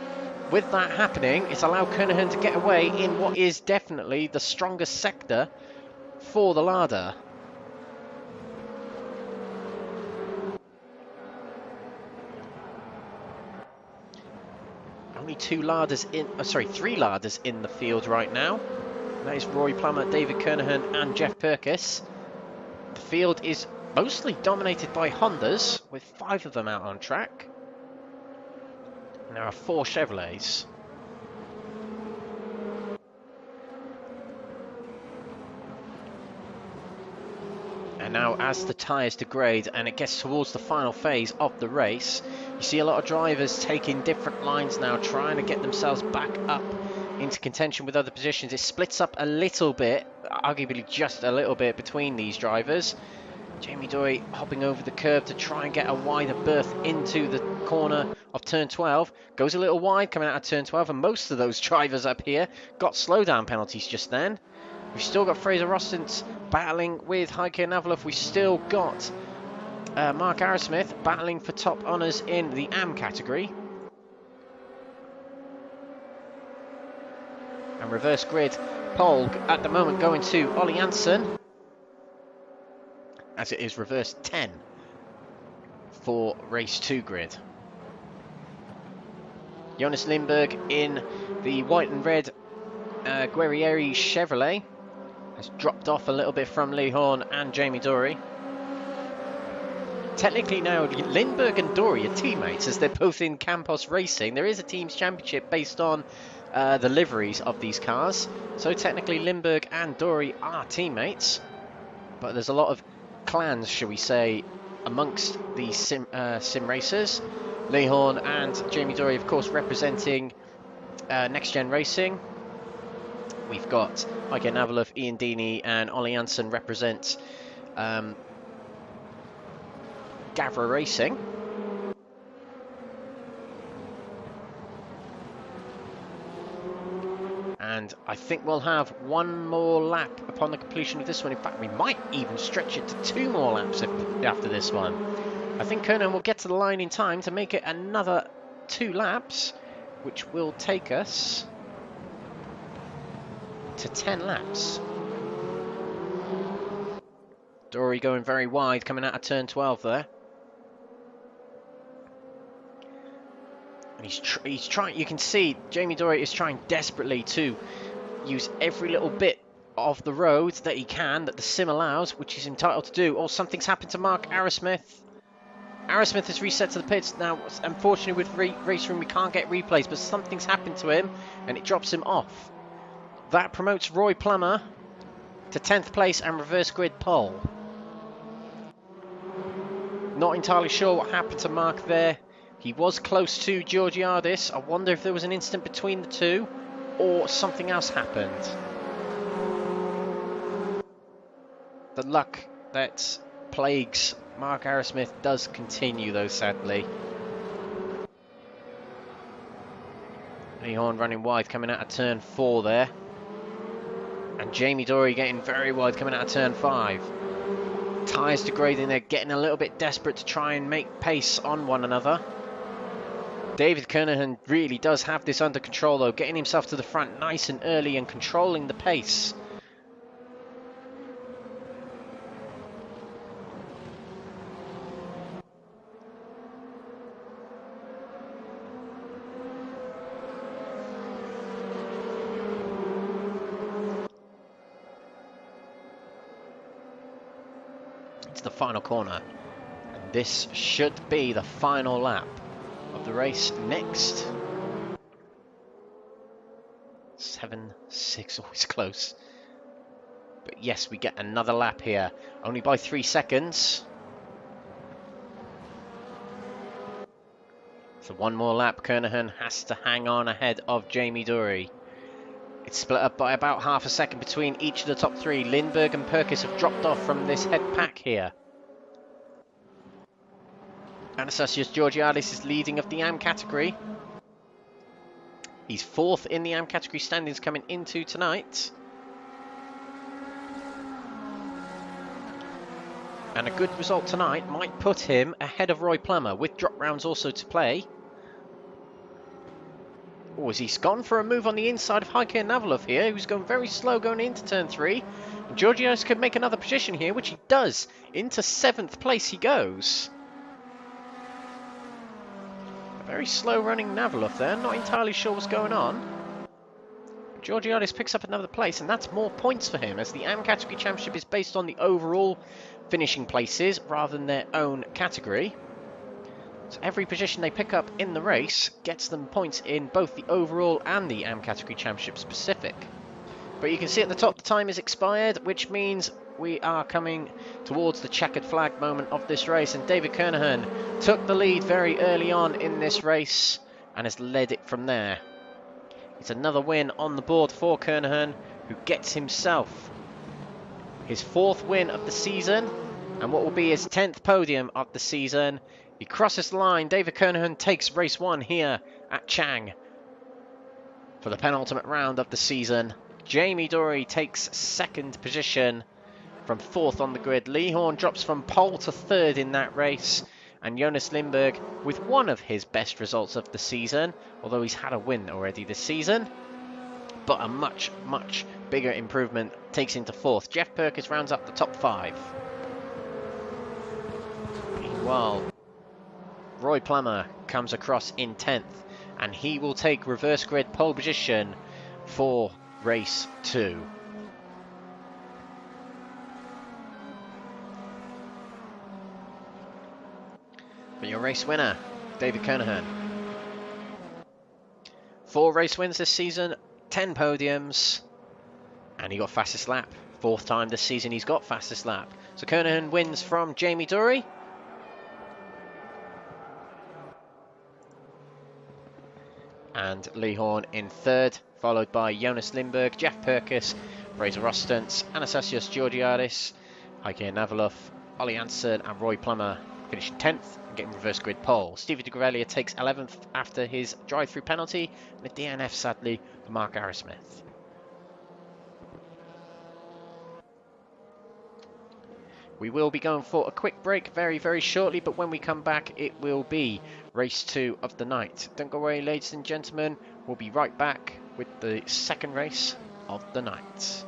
with that happening, it's allowed Kernohan to get away in what is definitely the strongest sector for the Lada. Only three Ladas in the field right now. That is Rory Plummer, David Kernohan and Geoff Purkiss. The field is mostly dominated by Hondas, with 5 of them out on track. And there are 4 Chevrolets. And now as the tyres degrade and it gets towards the final phase of the race, you see a lot of drivers taking different lines now, trying to get themselves back up into contention with other positions. It splits up a little bit, arguably just a little bit, between these drivers. Jamie Dory hopping over the curb to try and get a wider berth into the corner of turn 12. Goes a little wide coming out of turn 12, and most of those drivers up here got slowdown penalties just then. We've still got Fraser Rostens battling with Heike Navalov. We've still got Mark Arrowsmith battling for top honours in the AM category. And reverse grid pole at the moment going to Ola Jansson, as it is reverse 10 for race 2 grid. Jonas Lindberg in the white and red Guerrieri Chevrolet has dropped off a little bit from Lee Horne and Jamie Dory. Technically now Lindbergh and Dory are teammates, as they're both in Campos Racing. There is a team's championship based on the liveries of these cars, so technically Lindbergh and Dory are teammates, but there's a lot of clans, shall we say, amongst these sim racers. Lee Horne and Jamie Dory, of course, representing NXTGEN Racing. We've got Heike Navalov, Ian Deeney and Ola Jansson represent Gavra Racing. And I think we'll have 1 more lap upon the completion of this one. In fact, we might even stretch it to 2 more laps after this one. I think Kernohan will get to the line in time to make it another 2 laps, which will take us to 10 laps. Dory going very wide, coming out of turn 12 there. And he's trying. You can see Jamie Dory is trying desperately to use every little bit of the road that he can, that the sim allows, which he's entitled to do. Oh, something's happened to Mark Arrowsmith. Arrowsmith has reset to the pits. Now, unfortunately with RaceRoom we can't get replays, but something's happened to him and it drops him off. That promotes Roy Plummer to 10th place and reverse grid pole. Not entirely sure what happened to Mark there. He was close to Georgiadis. I wonder if there was an incident between the two or something else happened. The luck that plagues Mark Arrowsmith does continue though, sadly. Lee Horne running wide coming out of turn 4 there. And Jamie Dory getting very wide coming out of turn 5. Tyres degrading, they're getting a little bit desperate to try and make pace on one another. David Kernohan really does have this under control though, getting himself to the front nice and early and controlling the pace. It's the final corner. And this should be the final lap of the race next. 7-6, always close. But yes, we get another lap here, only by 3 seconds. So one more lap, Kernohan has to hang on ahead of Jamie Dory. It's split up by about half a second between each of the top three. Lindbergh and Perkis have dropped off from this head pack here. Anastasios Georgiadis is leading of the AM category. He's fourth in the AM category standings coming into tonight. And a good result tonight might put him ahead of Roy Plummer, with drop rounds also to play. Oh, has he gone for a move on the inside of Heike Navalov here, who's going very slow going into turn 3. And Georgios could make another position here, which he does. Into 7th place he goes. A very slow running Navalov there, not entirely sure what's going on. Georgiadis picks up another place, and that's more points for him, as the AM category championship is based on the overall finishing places rather than their own category. So every position they pick up in the race gets them points in both the overall and the AM category championship specific. But you can see at the top the time is expired, which means we are coming towards the checkered flag moment of this race, and David Kernohan took the lead very early on in this race and has led it from there. It's another win on the board for Kernohan, who gets himself his 4th win of the season and what will be his 10th podium of the season. He crosses the line. David Kernohan takes race 1 here at Chang for the penultimate round of the season. Jamie Dory takes 2nd position from 4th on the grid. Lee Horne drops from pole to 3rd in that race. And Jonas Lindberg with one of his best results of the season, although he's had a win already this season. But a much, much bigger improvement takes into 4th. Geoff Purkiss rounds up the top 5. Meanwhile, Roy Plummer comes across in 10th, and he will take reverse grid pole position for race 2. But your race winner, David Kernohan. 4 race wins this season, 10 podiums, and he got fastest lap. 4th time this season he's got fastest lap. So Kernohan wins from Jamie Dory. And Lee Horne in 3rd, followed by Jonas Lindbergh, Geoff Purkiss, Fraser Rostance, Anastasios Georgiadis, Heike Navalov, Ola Jansson and Roy Plummer finishing 10th and getting reverse grid pole. Steven De Greveleer takes 11th after his drive-through penalty, and a DNF sadly for Mark Arrowsmith. We will be going for a quick break very, very shortly, but when we come back it will be race 2 of the night. Don't go away, ladies and gentlemen, we'll be right back with the 2nd race of the night.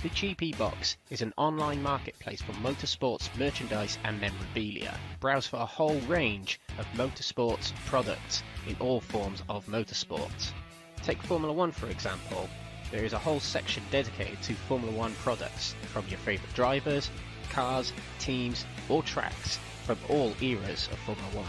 The GP Box is an online marketplace for motorsports merchandise and memorabilia. Browse for a whole range of motorsports products in all forms of motorsport. Take Formula 1 for example. There is a whole section dedicated to Formula 1 products from your favourite drivers, cars, teams or tracks from all eras of Formula 1.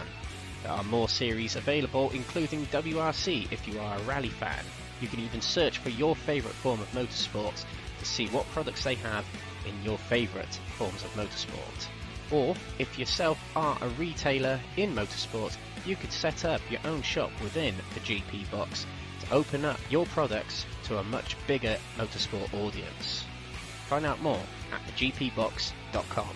There are more series available, including WRC if you are a rally fan. You can even search for your favourite form of motorsport to see what products they have in your favourite forms of motorsport. Or, if yourself are a retailer in motorsport, you could set up your own shop within the GP Box to open up your products to a much bigger motorsport audience. Find out more at thegpbox.com.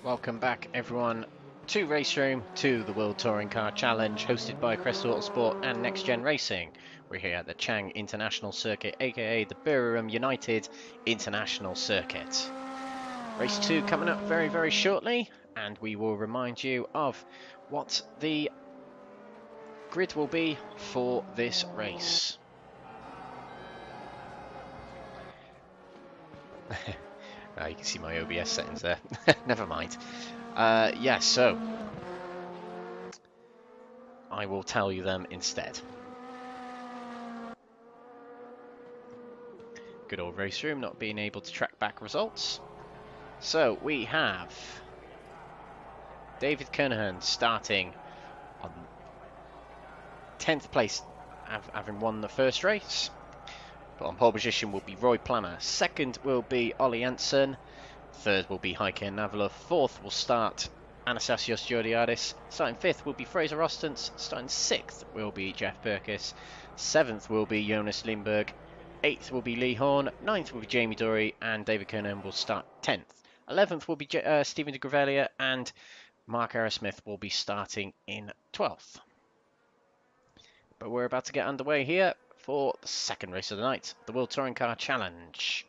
Welcome back everyone to RaceRoom, to the World Touring Car Challenge hosted by Crest Autosport and NXTGEN Racing. We're here at the Chang International Circuit, aka the Birmingham United International Circuit. Race 2 coming up very, very shortly, and we will remind you of what the grid will be for this race. You can see my OBS settings there. Never mind. Yeah, so I will tell you them instead. Good old RaceRoom not being able to track back results. So we have David Kernohan starting on 10th place, having won the first race. But on pole position will be Roy Plummer. Second will be Ola Jansson. Third will be Heike Navalov. Fourth will start Anastasios Georgiadis. Starting fifth will be Fraser Rostens. Starting sixth will be Geoff Purkiss. Seventh will be Jonas Lindberg. Eighth will be Lee Horne. Ninth will be Jamie Dory. And David Kernohan will start 10th. 11th will be Steven De Greveleer. And Mark Aerosmith will be starting in 12th. But we're about to get underway here for the second race of the night, the World Touring Car Challenge.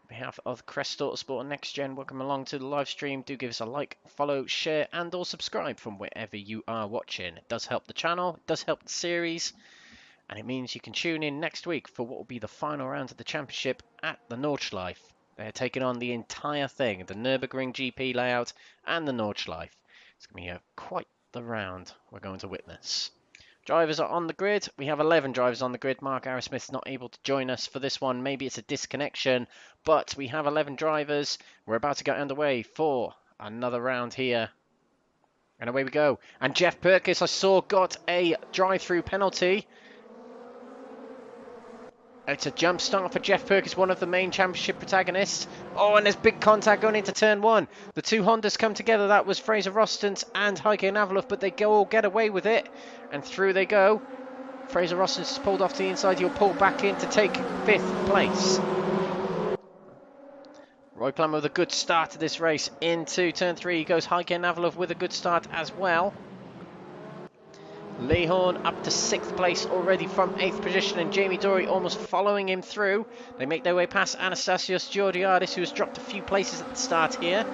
On behalf of Crest Autosport and NXTGEN, welcome along to the live stream. Do give us a like, follow, share and or subscribe from wherever you are watching. It does help the channel, it does help the series, and it means you can tune in next week for what will be the final round of the championship at the Nordschleife. They're taking on the entire thing, the Nürburgring GP layout and the Nordschleife. It's going to be quite the round we're going to witness. Drivers are on the grid. We have 11 drivers on the grid. Mark Aerosmith's not able to join us for this one. Maybe it's a disconnection, but we have 11 drivers. We're about to get underway for another round here. And away we go. And Geoff Purkiss, I saw, got a drive-through penalty. It's a jump start for Geoff Purkiss, one of the main championship protagonists. Oh, and there's big contact going into turn one. The two Hondas come together. That was Fraser Rostens and Heike Navalov, but they all get away with it. And through they go. Fraser Rostens is pulled off to the inside. He'll pull back in to take 5th place. Roy Plummer with a good start to this race. Into turn 3 he goes. Heike Navalov with a good start as well. Lee Horne up to 6th place already from 8th position, and Jamie Dory almost following him through. They make their way past Anastasios Georgiadis, who has dropped a few places at the start here.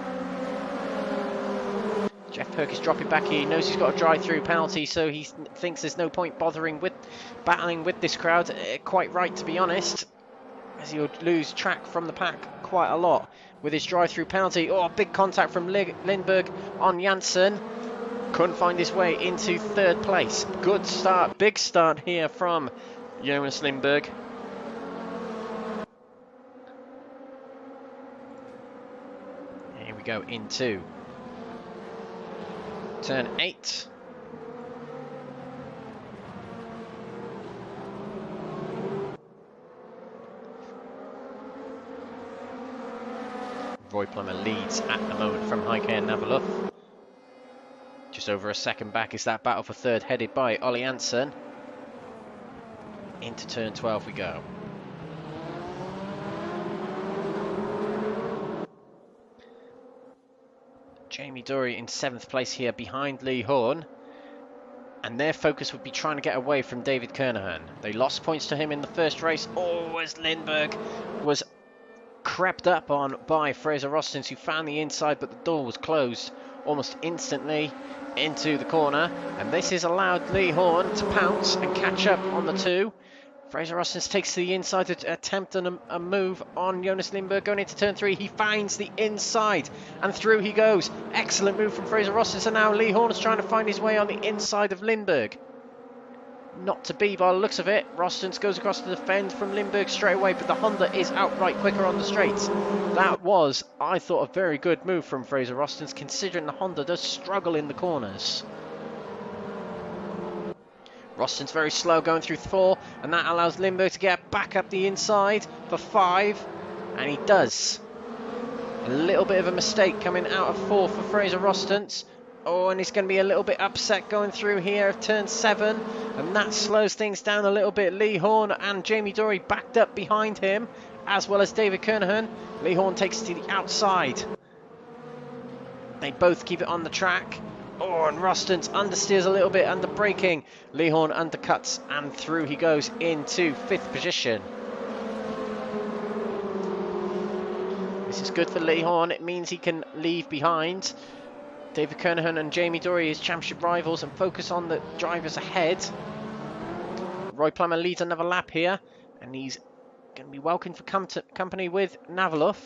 Geoff Purkiss dropping back here. He knows he's got a drive-through penalty, so he thinks there's no point battling with this crowd. Quite right, to be honest. as he'll lose track from the pack quite a lot with his drive-through penalty. Oh, big contact from Lindbergh on Jansson. Couldn't find his way into third place. Good start, big start here from Jonas Lindberg. Here we go into turn 8. Roy Plummer leads at the moment from Heike and Navaluf. Just over a second back is that battle for third, headed by Ola Jansson. Into turn 12 we go. Jamie Dory in 7th place here behind Lee Horne. And their focus would be trying to get away from David Kernohan. They lost points to him in the first race. Oh, as Lindbergh was crept up on by Fraser Rostens, who found the inside, but the door was closed almost instantly into the corner, and this has allowed Lee Horne to pounce and catch up on the 2. Fraser Rostens takes to the inside to attempt a move on Jonas Lindbergh. Going into turn 3, he finds the inside and through he goes. Excellent move from Fraser Rostens, and now Lee Horne is trying to find his way on the inside of Lindbergh. Not to be by the looks of it. Rostens goes across to defend from Lindbergh straight away, but the Honda is outright quicker on the straights. That was, I thought, a very good move from Fraser Rostens, considering the Honda does struggle in the corners. Rostens very slow going through 4, and that allows Lindbergh to get back up the inside for 5, and he does. A little bit of a mistake coming out of 4 for Fraser Rostens. Oh, and he's going to be a little bit upset going through here of turn 7, and that slows things down a little bit. Lee Horne and Jamie Dory backed up behind him, as well as David Kernohan. Lee Horne takes it to the outside. They both keep it on the track. Oh, and Rostens understeers a little bit under braking. Lee Horne undercuts, and through he goes into 5th position. This is good for Lee Horne. It means he can leave behind David Kernohan and Jamie Dory, his championship rivals, and focus on the drivers ahead. Roy Plummer leads another lap here, and he's going to be welcomed for company with Navaluf,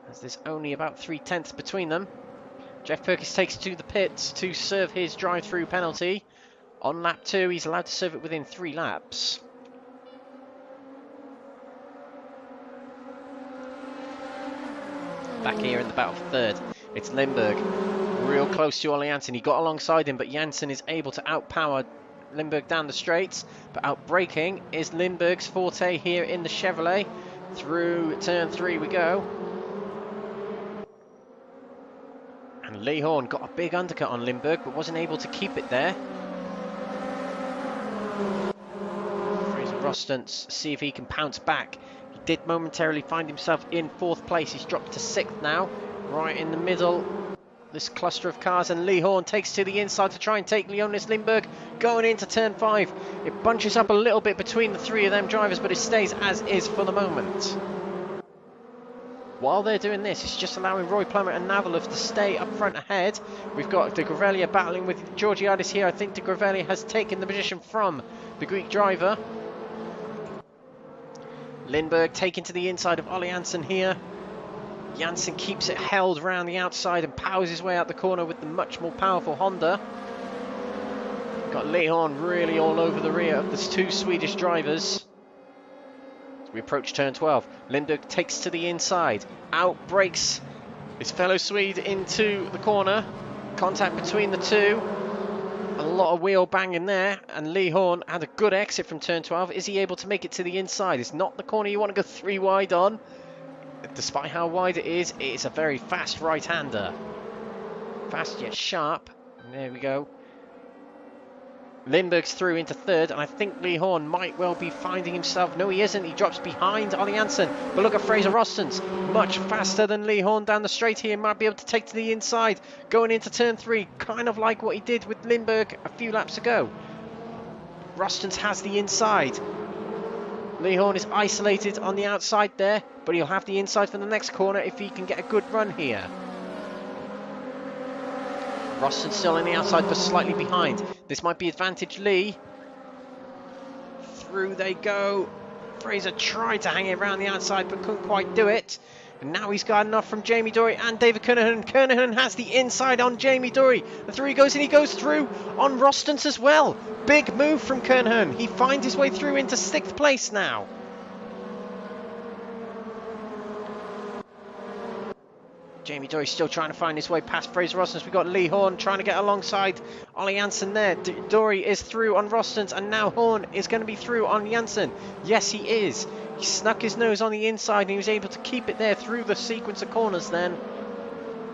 as there's only about 3/10 between them. Geoff Purkiss takes to the pits to serve his drive-through penalty. On lap 2, he's allowed to serve it within 3 laps. Back here in the battle for third, it's Lindbergh, real close to Ola Jansson. He got alongside him, but Jansson is able to outpower Lindbergh down the straights. But outbraking is Lindbergh's forte here in the Chevrolet. Through turn 3 we go. And Lee Horne got a big undercut on Lindbergh, but wasn't able to keep it there. Fraser Rostens, see if he can pounce back. He did momentarily find himself in 4th place. He's dropped to 6th now, right in the middle, this cluster of cars, and Lee Horne takes to the inside to try and take Jonas Lindbergh going into turn 5. It bunches up a little bit between the 3 of them drivers, but it stays as is for the moment. While they're doing this, it's just allowing Roy Plummer and Navaluf to stay up front ahead. We've got De Greveleer battling with Georgiadis here. I think De Greveleer has taken the position from the Greek driver. Lindbergh taken to the inside of Ola Jansson here. Jansson keeps it held around the outside and powers his way out the corner with the much more powerful Honda. Got Lee Horne really all over the rear of the 2 Swedish drivers. As we approach turn 12, Lindbergh takes to the inside, out brakes his fellow Swede into the corner. Contact between the 2. A lot of wheel banging there, and Lee Horne had a good exit from turn 12. Is he able to make it to the inside? It's not the corner you want to go 3 wide on. Despite how wide it is a very fast right-hander. Fast yet sharp. And there we go. Lindbergh's through into 3rd, and I think Lee Horne might well be finding himself. No, he isn't. He drops behind Ola Jansson. But look at Fraser Rostens. Much faster than Lee Horne down the straight here. Might be able to take to the inside. Going into turn 3. Kind of like what he did with Lindbergh a few laps ago. Rostens has the inside. Lee Horne is isolated on the outside there, but he'll have the inside for the next corner if he can get a good run here. Rostens still on the outside, but slightly behind. This might be advantage Lee. Through they go. Fraser tried to hang it around the outside but couldn't quite do it. And now he's got enough from Jamie Dorey and David Kernohan. Kernohan has the inside on Jamie Dorey. And through he goes, and he goes through on Rostons as well. Big move from Kernohan. He finds his way through into 6th place now. Jamie Dorey still trying to find his way past Fraser Rostons. We've got Lee Horne trying to get alongside Ola Jansson there. Dorey is through on Rostons, and now Horne is going to be through on Jansson. Yes, he is. He snuck his nose on the inside and he was able to keep it there through the sequence of corners then.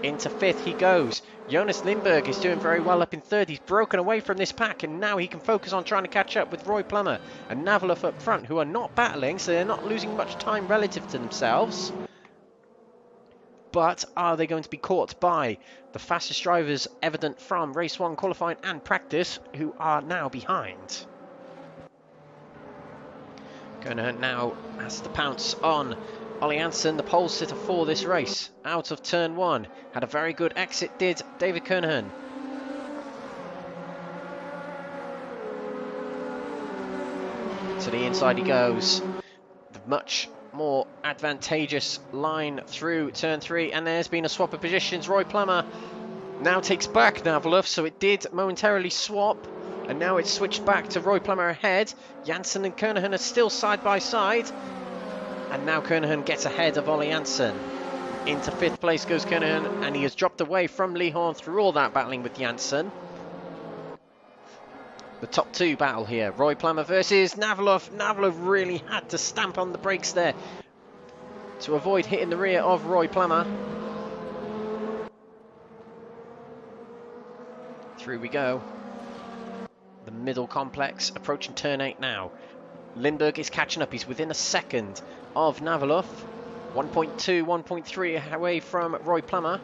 Into 5th he goes. Jonas Lindberg is doing very well up in 3rd. He's broken away from this pack and now he can focus on trying to catch up with Roy Plummer and Navalov up front, who are not battling, so they're not losing much time relative to themselves. But are they going to be caught by the fastest drivers evident from race 1 qualifying and practice, who are now behind? Kernohan now has to pounce on Ola Jansson, the pole sitter for this race. Out of turn 1. Had a very good exit, did David Kernohan. To the inside he goes. The much more advantageous line through turn 3, and there's been a swap of positions. Roy Plummer now takes back Navalov, so it did momentarily swap, and now it's switched back to Roy Plummer ahead. Jansson and Kernohan are still side by side, and now Kernohan gets ahead of Ola Jansson. Into 5th place goes Kernohan, and he has dropped away from Lee Horne through all that battling with Jansson. The top 2 battle here. Roy Plummer versus Navalov. Navalov really had to stamp on the brakes there to avoid hitting the rear of Roy Plummer. Through we go. The middle complex, approaching turn 8 now. Lindbergh is catching up. He's within a second of Navalov. 1.2, 1.3 away from Roy Plummer.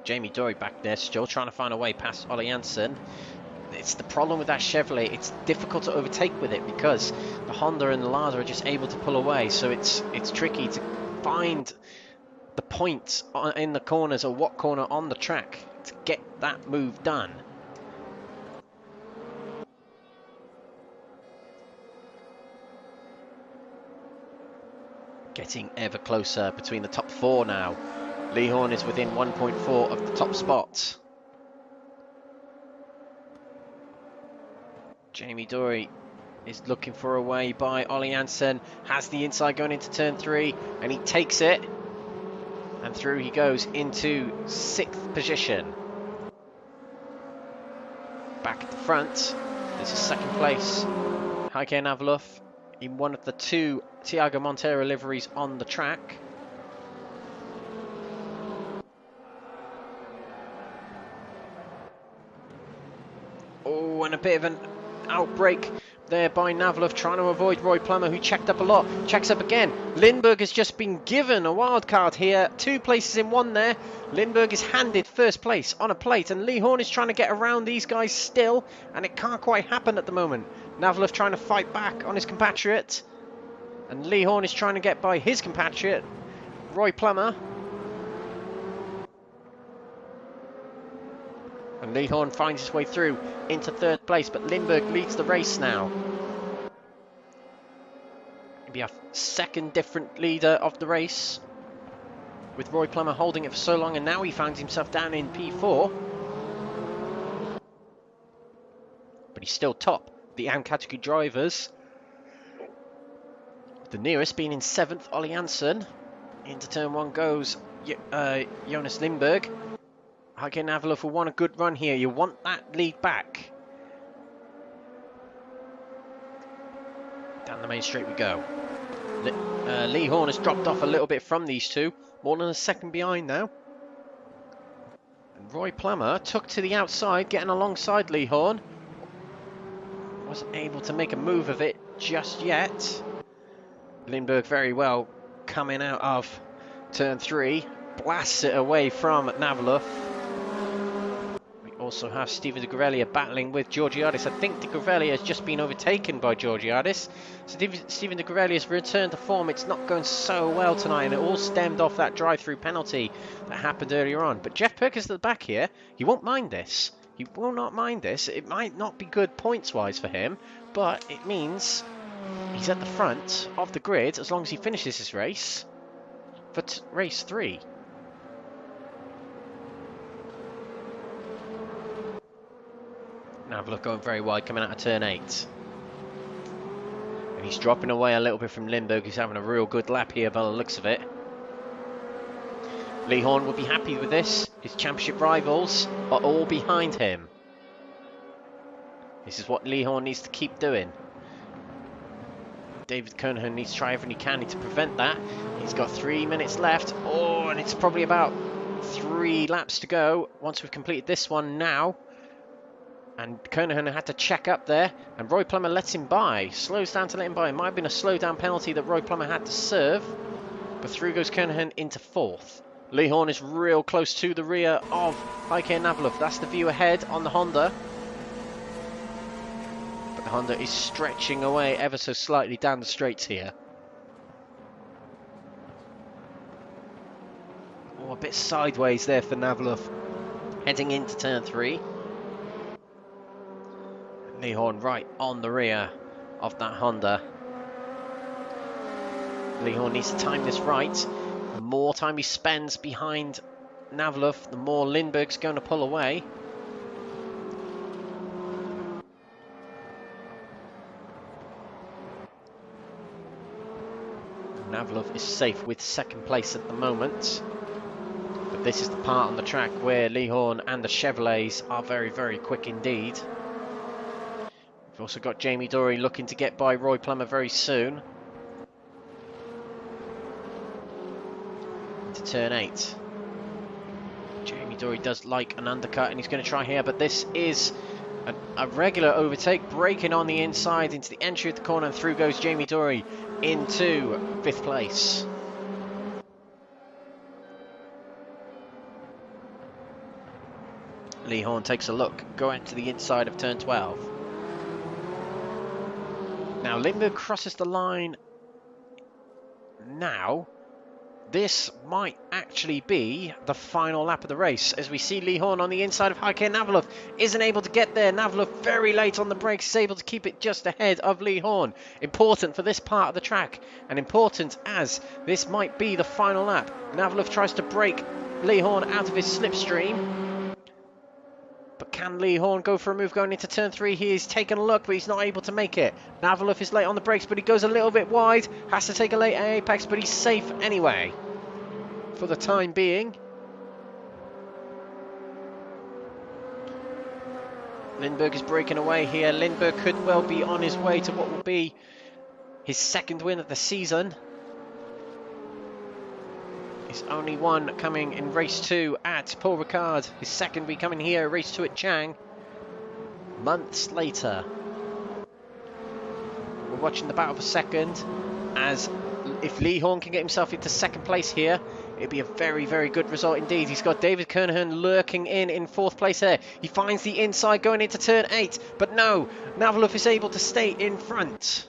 Jamie Dorey back there, still trying to find a way past Ola Jansson. It's the problem with that Chevrolet. It's difficult to overtake with it because the Honda and the Lada are just able to pull away. So it's tricky to find the points in the corners or what corner on the track to get that move done. Getting ever closer between the top 4 now. Lee Horne is within 1.4 of the top spot. Jamie Dorey is looking for a way by Ola Jansson. Has the inside going into turn 3, and he takes it. And through he goes into 6th position. Back at the front, there's a 2nd place. Heike Navalov in one of the 2 Tiago Monteiro liveries on the track. Oh, and a bit of an outbreak there by Navalov, trying to avoid Roy Plummer, who checked up a lot. Checks up again. Lindbergh has just been given a wild card here. 2 places in 1 there. Lindbergh is handed 1st place on a plate, and Lee Horne is trying to get around these guys still, and it can't quite happen at the moment. Navalov trying to fight back on his compatriot, and Lee Horne is trying to get by his compatriot, Roy Plummer. And Lee Horne finds his way through into 3rd place, but Lindbergh leads the race now. Maybe our 2nd different leader of the race, with Roy Plummer holding it for so long, and now he finds himself down in P4. But he's still top the AM category drivers. The nearest being in 7th, Ola Jansson. Into turn 1 goes Jonas Lindbergh. Heike Navalov will want a good run here. You want that lead back. Down the main straight we go. Lee Horne has dropped off a little bit from these 2. More than a second behind now. And Roy Plummer took to the outside, getting alongside Lee Horne. Wasn't able to make a move of it just yet. Lindbergh very well coming out of turn 3. Blasts it away from Navalov. also have Steven De Greveleer battling with Georgiadis. I think De Greveleer has just been overtaken by Georgiadis. So Steven De Greveleer's return to form, it's not going so well tonight, and it all stemmed off that drive-through penalty that happened earlier on. But Geoff Purkiss at the back here, he won't mind this. He will not mind this. It might not be good points-wise for him, but it means he's at the front of the grid as long as he finishes this race for race 3. Navlov going very wide, coming out of turn 8. And he's dropping away a little bit from Lindbergh, who's having a real good lap here by the looks of it. Lee Horne will be happy with this. His championship rivals are all behind him. This is what Lee Horne needs to keep doing. David Kernohan needs to try everything he can to prevent that. He's got 3 minutes left. Oh, and it's probably about 3 laps to go once we've completed this one now. And Kernohan had to check up there, and Roy Plummer lets him by. Slows down to let him by. It might have been a slow down penalty that Roy Plummer had to serve. But through goes Kernohan into 4th. Lee Horne is real close to the rear of Heike Navlov. That's the view ahead on the Honda. But the Honda is stretching away ever so slightly down the straights here. Oh, a bit sideways there for Navlov. Heading into turn 3. Lee Horne right on the rear of that Honda. Lee Horne needs to time this right. The more time he spends behind Navlov, the more Lindbergh's going to pull away. Navlov is safe with 2nd place at the moment. But this is the part on the track where Lee Horne and the Chevrolets are very, very quick indeed. We've also got Jamie Dory looking to get by Roy Plummer very soon. Into turn 8. Jamie Dory does like an undercut, and he's going to try here, but this is a regular overtake, braking on the inside into the entry of the corner, and through goes Jamie Dory into 5th place. Lee Horne takes a look, going to the inside of turn 12. Now Lindbergh crosses the line now. This might actually be the final lap of the race, as we see Lee Horne on the inside of Heike Navlov. Isn't able to get there. Navlov very late on the brakes, is able to keep it just ahead of Lee Horne. Important for this part of the track, and important as this might be the final lap. Navlov tries to break Lee Horne out of his slipstream. But can Lee Horne go for a move going into turn 3? He is taking a look, but he's not able to make it. Navlov is late on the brakes, but he goes a little bit wide. Has to take a late apex, but he's safe anyway, for the time being. Lindbergh is breaking away here. Lindbergh could well be on his way to what will be his 2nd win of the season. His only one coming in race 2 at Paul Ricard. His 2nd be coming here, race 2 at Chang. Months later. We're watching the battle for 2nd, as if Lee Horne can get himself into 2nd place here, it'd be a very, very good result indeed. He's got David Kernohan lurking in 4th place there. He finds the inside going into turn 8, but no, Navlov is able to stay in front.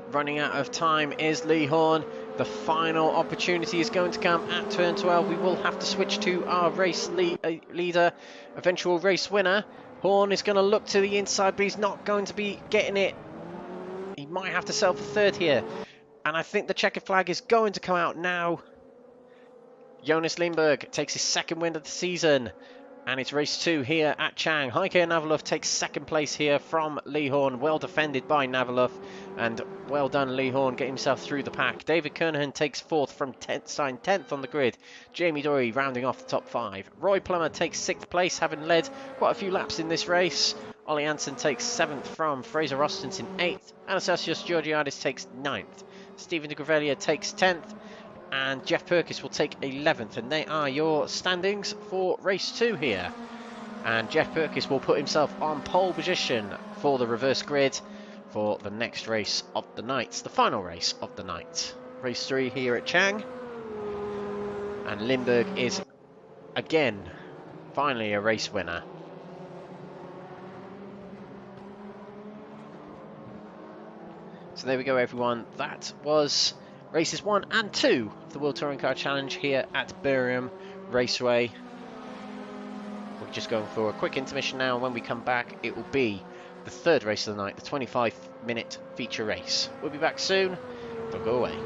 Running out of time is Lee Horne. The final opportunity is going to come at turn 12. We will have to switch to our race leader, eventual race winner. Horne is going to look to the inside, but he's not going to be getting it. He might have to settle for 3rd here. And I think the checkered flag is going to come out now. Jonas Lindbergh takes his 2nd win of the season. And it's race 2 here at Chang. Heike Navlov takes 2nd place here from Lee Horne. Well defended by Navlov. And well done, Lee Horne, getting himself through the pack. David Kernohan takes 4th from 10th on the grid. Jamie Dory rounding off the top 5. Roy Plummer takes 6th place, having led quite a few laps in this race. Ola Jansson takes 7th from Fraser Rostens in 8th. Anastasios Georgiadis takes 9th. Steven De Greveleer takes 10th. And Geoff Purkiss will take 11th, and they are your standings for race 2 here. And Geoff Purkiss will put himself on pole position for the reverse grid for the next race of the night, the final race of the night. race 3 here at Chang. And Lindbergh is, again, finally a race winner. So there we go, everyone. That was races 1 and 2 of the World Touring Car Challenge here at Birmingham Raceway. We're just going for a quick intermission now, and when we come back, it will be the third race of the night, the 25-minute feature race. We'll be back soon. Don't go away.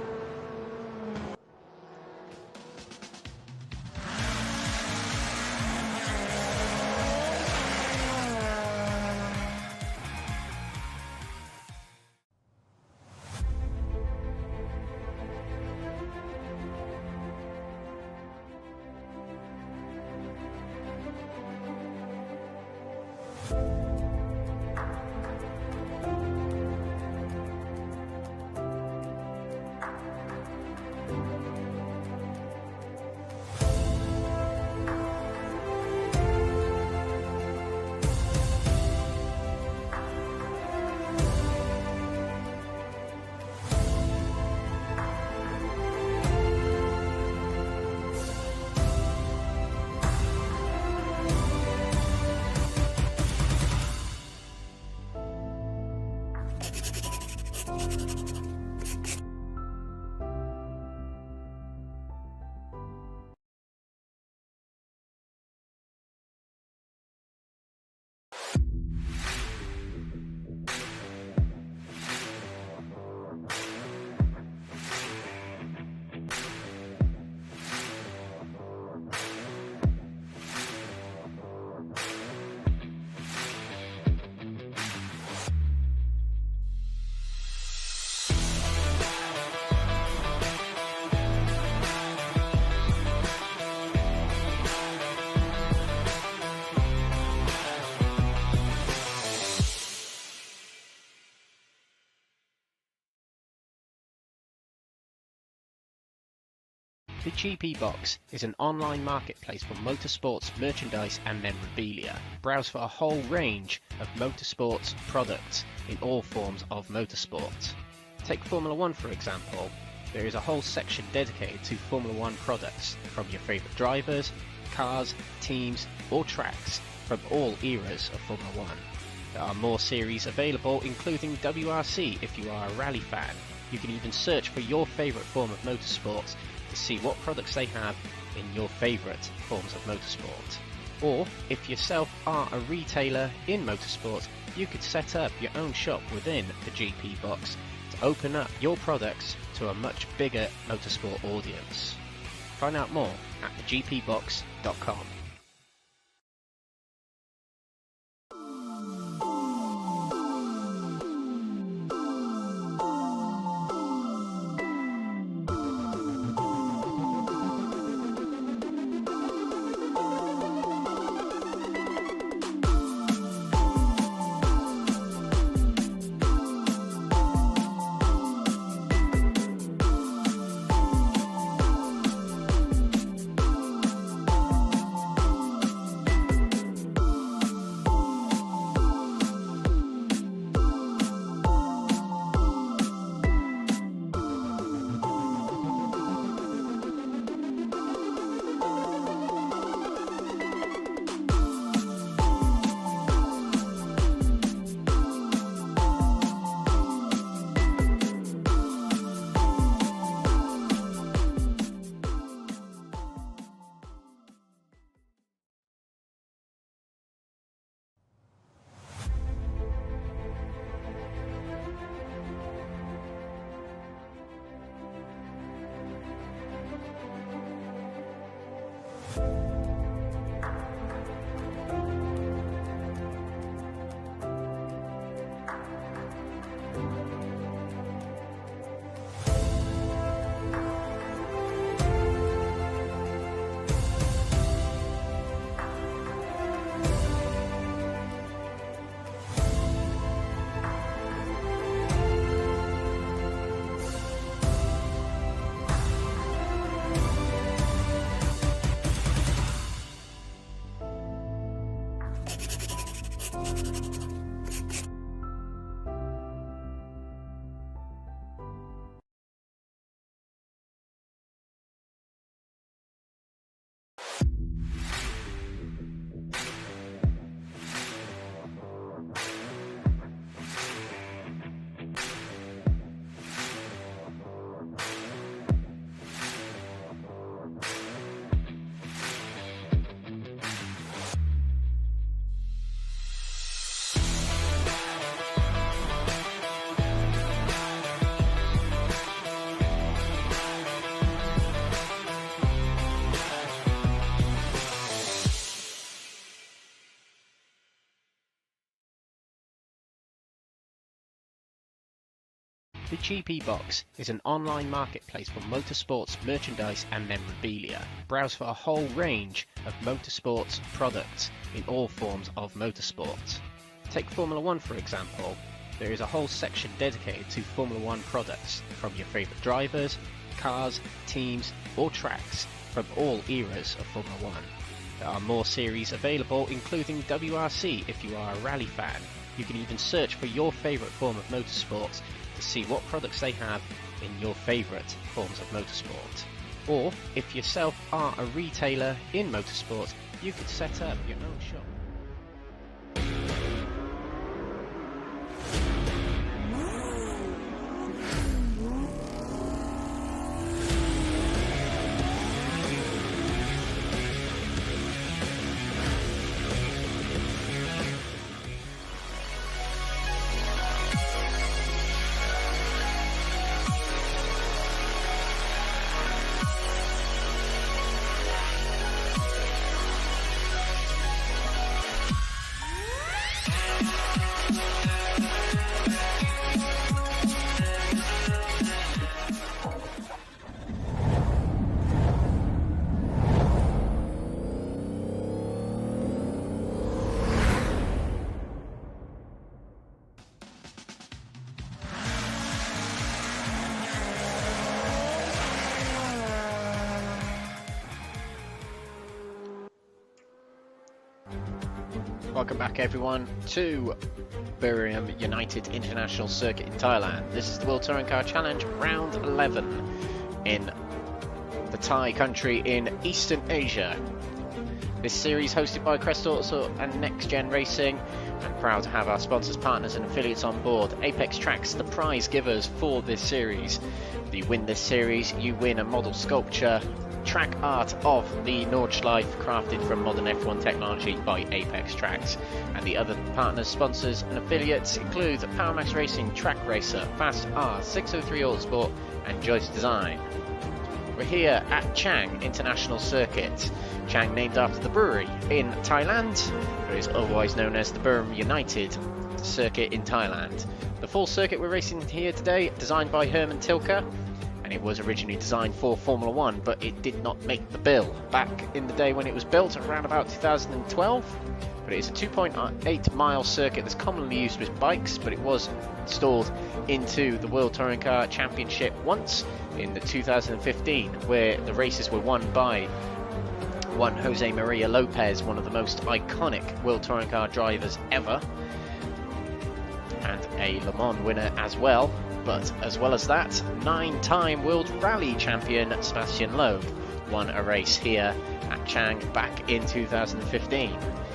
The GP Box is an online marketplace for motorsports, merchandise and memorabilia. Browse for a whole range of motorsports products in all forms of motorsport. Take Formula 1 for example. There is a whole section dedicated to Formula 1 products from your favourite drivers, cars, teams or tracks from all eras of Formula 1. There are more series available, including WRC if you are a rally fan. You can even search for your favourite form of motorsports to see what products they have in your favourite forms of motorsport. Or, if yourself are a retailer in motorsport, you could set up your own shop within the GP Box to open up your products to a much bigger motorsport audience. Find out more at thegpbox.com. The GP Box is an online marketplace for motorsports merchandise and memorabilia. Browse for a whole range of motorsports products in all forms of motorsport. Take Formula 1 for example. There is a whole section dedicated to Formula 1 products from your favourite drivers, cars, teams or tracks from all eras of Formula 1. There are more series available, including WRC if you are a rally fan. You can even search for your favourite form of motorsport to see what products they have in your favourite forms of motorsport. Or, if yourself are a retailer in motorsport, you could set up your own shop. Welcome back everyone to Birmingham United International Circuit in Thailand. This is the World Touring Car Challenge round 11 in the Thai country in Eastern Asia. This series hosted by Crest Autosport and NXTGEN Racing, and proud to have our sponsors, partners and affiliates on board. Apex Tracks, the prize givers for this series. If you win this series, you win a model sculpture track art of the Nordschleife crafted from modern F1 technology by Apex Tracks. And the other partners, sponsors and affiliates include PowerMax Racing, Track Racer, Fast R, 603 Autosport and Joyce Design. We're here at Chang International Circuit. Chang named after the brewery in Thailand, but is otherwise known as the Birmingham United Circuit in Thailand. The full circuit we're racing here today, designed by Herman Tilke. It was originally designed for Formula 1, but it did not make the bill back in the day when it was built around about 2012. But it is a 2.8 mile circuit that's commonly used with bikes, but it was installed into the World Touring Car Championship once in 2015, where the races were won by one Jose Maria Lopez, one of the most iconic World Touring Car drivers ever, and a Le Mans winner as well. But as well as that, 9-time World Rally Champion Sebastian Loeb won a race here at Chang back in 2015.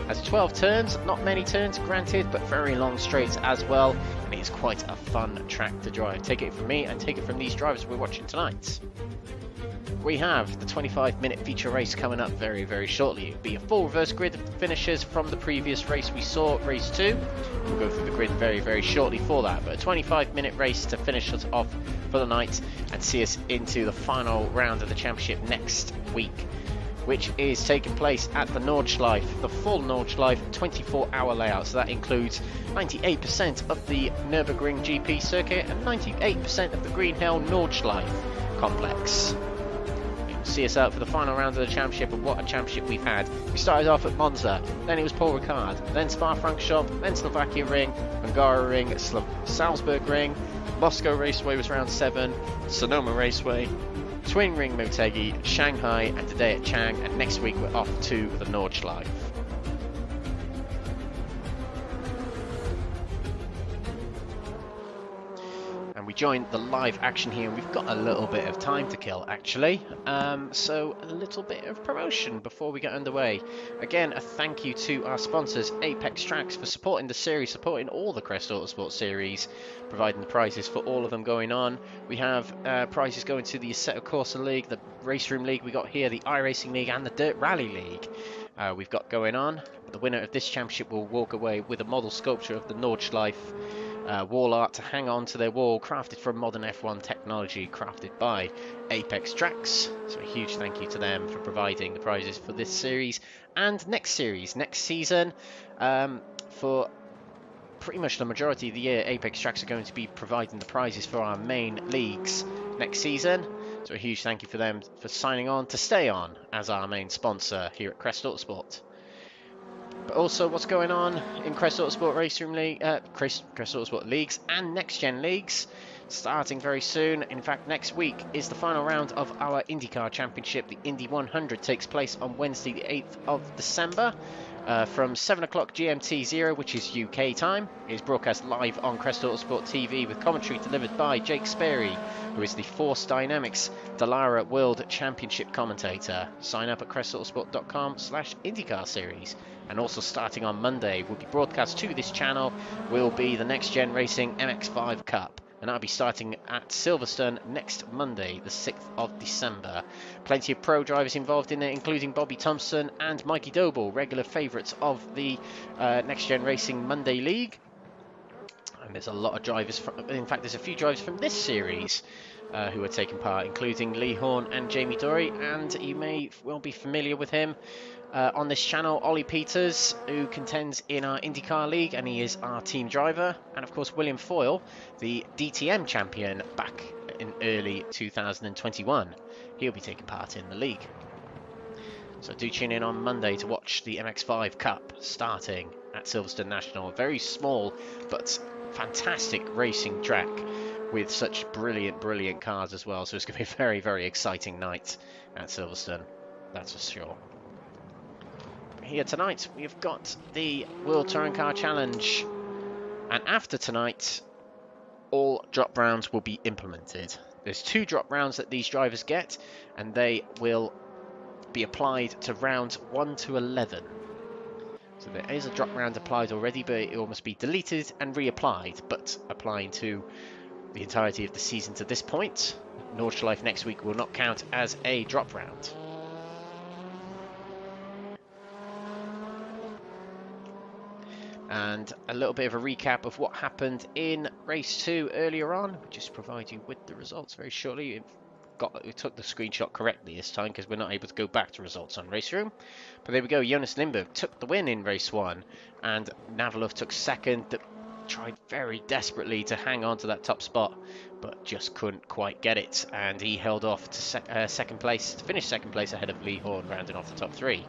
Has 12 turns, not many turns granted, but very long straights as well, and it is quite a fun track to drive. Take it from me and take it from these drivers we're watching tonight. We have the 25-minute feature race coming up very, very shortly. It'll be a full reverse grid of finishes from the previous race we saw, race 2. We'll go through the grid very, very shortly for that. But a 25-minute race to finish us off for the night and see us into the final round of the championship next week, which is taking place at the Nordschleife, the full Nordschleife 24-hour layout. So that includes 98% of the Nürburgring GP circuit and 98% of the Green Hill Nordschleife complex. See us out for the final round of the championship, and what a championship we've had. We started off at Monza, then it was Paul Ricard, then Spa-Francorchamps, then Slovakia Ring, Hungara Ring, Salzburg Ring, Moscow Raceway was round 7, Sonoma Raceway, Twin Ring Motegi, Shanghai, and today at Chang, and next week we're off to the Nordschleife. We joined the live action here, and we've got a little bit of time to kill actually, so a little bit of promotion before we get underway. Again, a thank you to our sponsors Apex Tracks for supporting the series, supporting all the Crest Autosport series, providing the prizes for all of them going on. We have prizes going to the Assetto Corsa League, the RaceRoom League we got here, the iRacing League and the Dirt Rally League we've got going on. The winner of this championship will walk away with a model sculpture of the Nordschleife wall art to hang on to their wall, crafted from modern F1 technology, crafted by Apex Tracks. So a huge thank you to them for providing the prizes for this series and next season for pretty much the majority of the year, Apex Tracks are going to be providing the prizes for our main leagues next season. So a huge thank you for them for signing on to stay on as our main sponsor here at Crest Autosport. But also what's going on in Crest Autosport RaceRoom League, Crest Autosport Leagues and NXTGEN Leagues, starting very soon. In fact, next week is the final round of our IndyCar Championship. The Indy 100 takes place on Wednesday the 8th of December from 7 o'clock GMT 0, which is UK time. It is broadcast live on Crest Autosport TV with commentary delivered by Jake Sperry, who is the Force Dynamics Dallara World Championship commentator. Sign up at crestautosport.com/IndyCar Series. And also starting on Monday, will be broadcast to this channel, will be the NXTGEN Racing MX5 Cup. And that'll be starting at Silverstone next Monday, the 6th of December. Plenty of pro drivers involved in it, including Bobby Thompson and Mikey Doble, regular favourites of the NXTGEN Racing Monday League. And there's a lot of drivers, in fact there's a few drivers from this series who are taking part, including Lee Horne and Jamie Dorey, and you may well be familiar with him on this channel, Ollie Peters, who contends in our IndyCar League, and he is our team driver, and of course William Foyle, the DTM champion back in early 2021. He'll be taking part in the league. So do tune in on Monday to watch the MX5 Cup starting at Silverstone National. A very small but fantastic racing track with such brilliant cars as well. So it's going to be a very exciting night at Silverstone, that's for sure. Here tonight we've got the World Touring Car Challenge, and after tonight all drop rounds will be implemented. There's 2 drop rounds that these drivers get, and they will be applied to rounds 1 to 11. So there is a drop round applied already, but it will must be deleted and reapplied, but applying to the entirety of the season to this point. Nordschleife next week will not count as a drop round. And a little bit of a recap of what happened in race 2 earlier on. We'll just provide you with the results very shortly. We took the screenshot correctly this time because we're not able to go back to results on RaceRoom. But there we go, Jonas Lindbergh took the win in race 1, and Navalov took second. Tried very desperately to hang on to that top spot, but just couldn't quite get it, and he held off to second place, to finish second place ahead of Lee Horne, rounding off the top 3.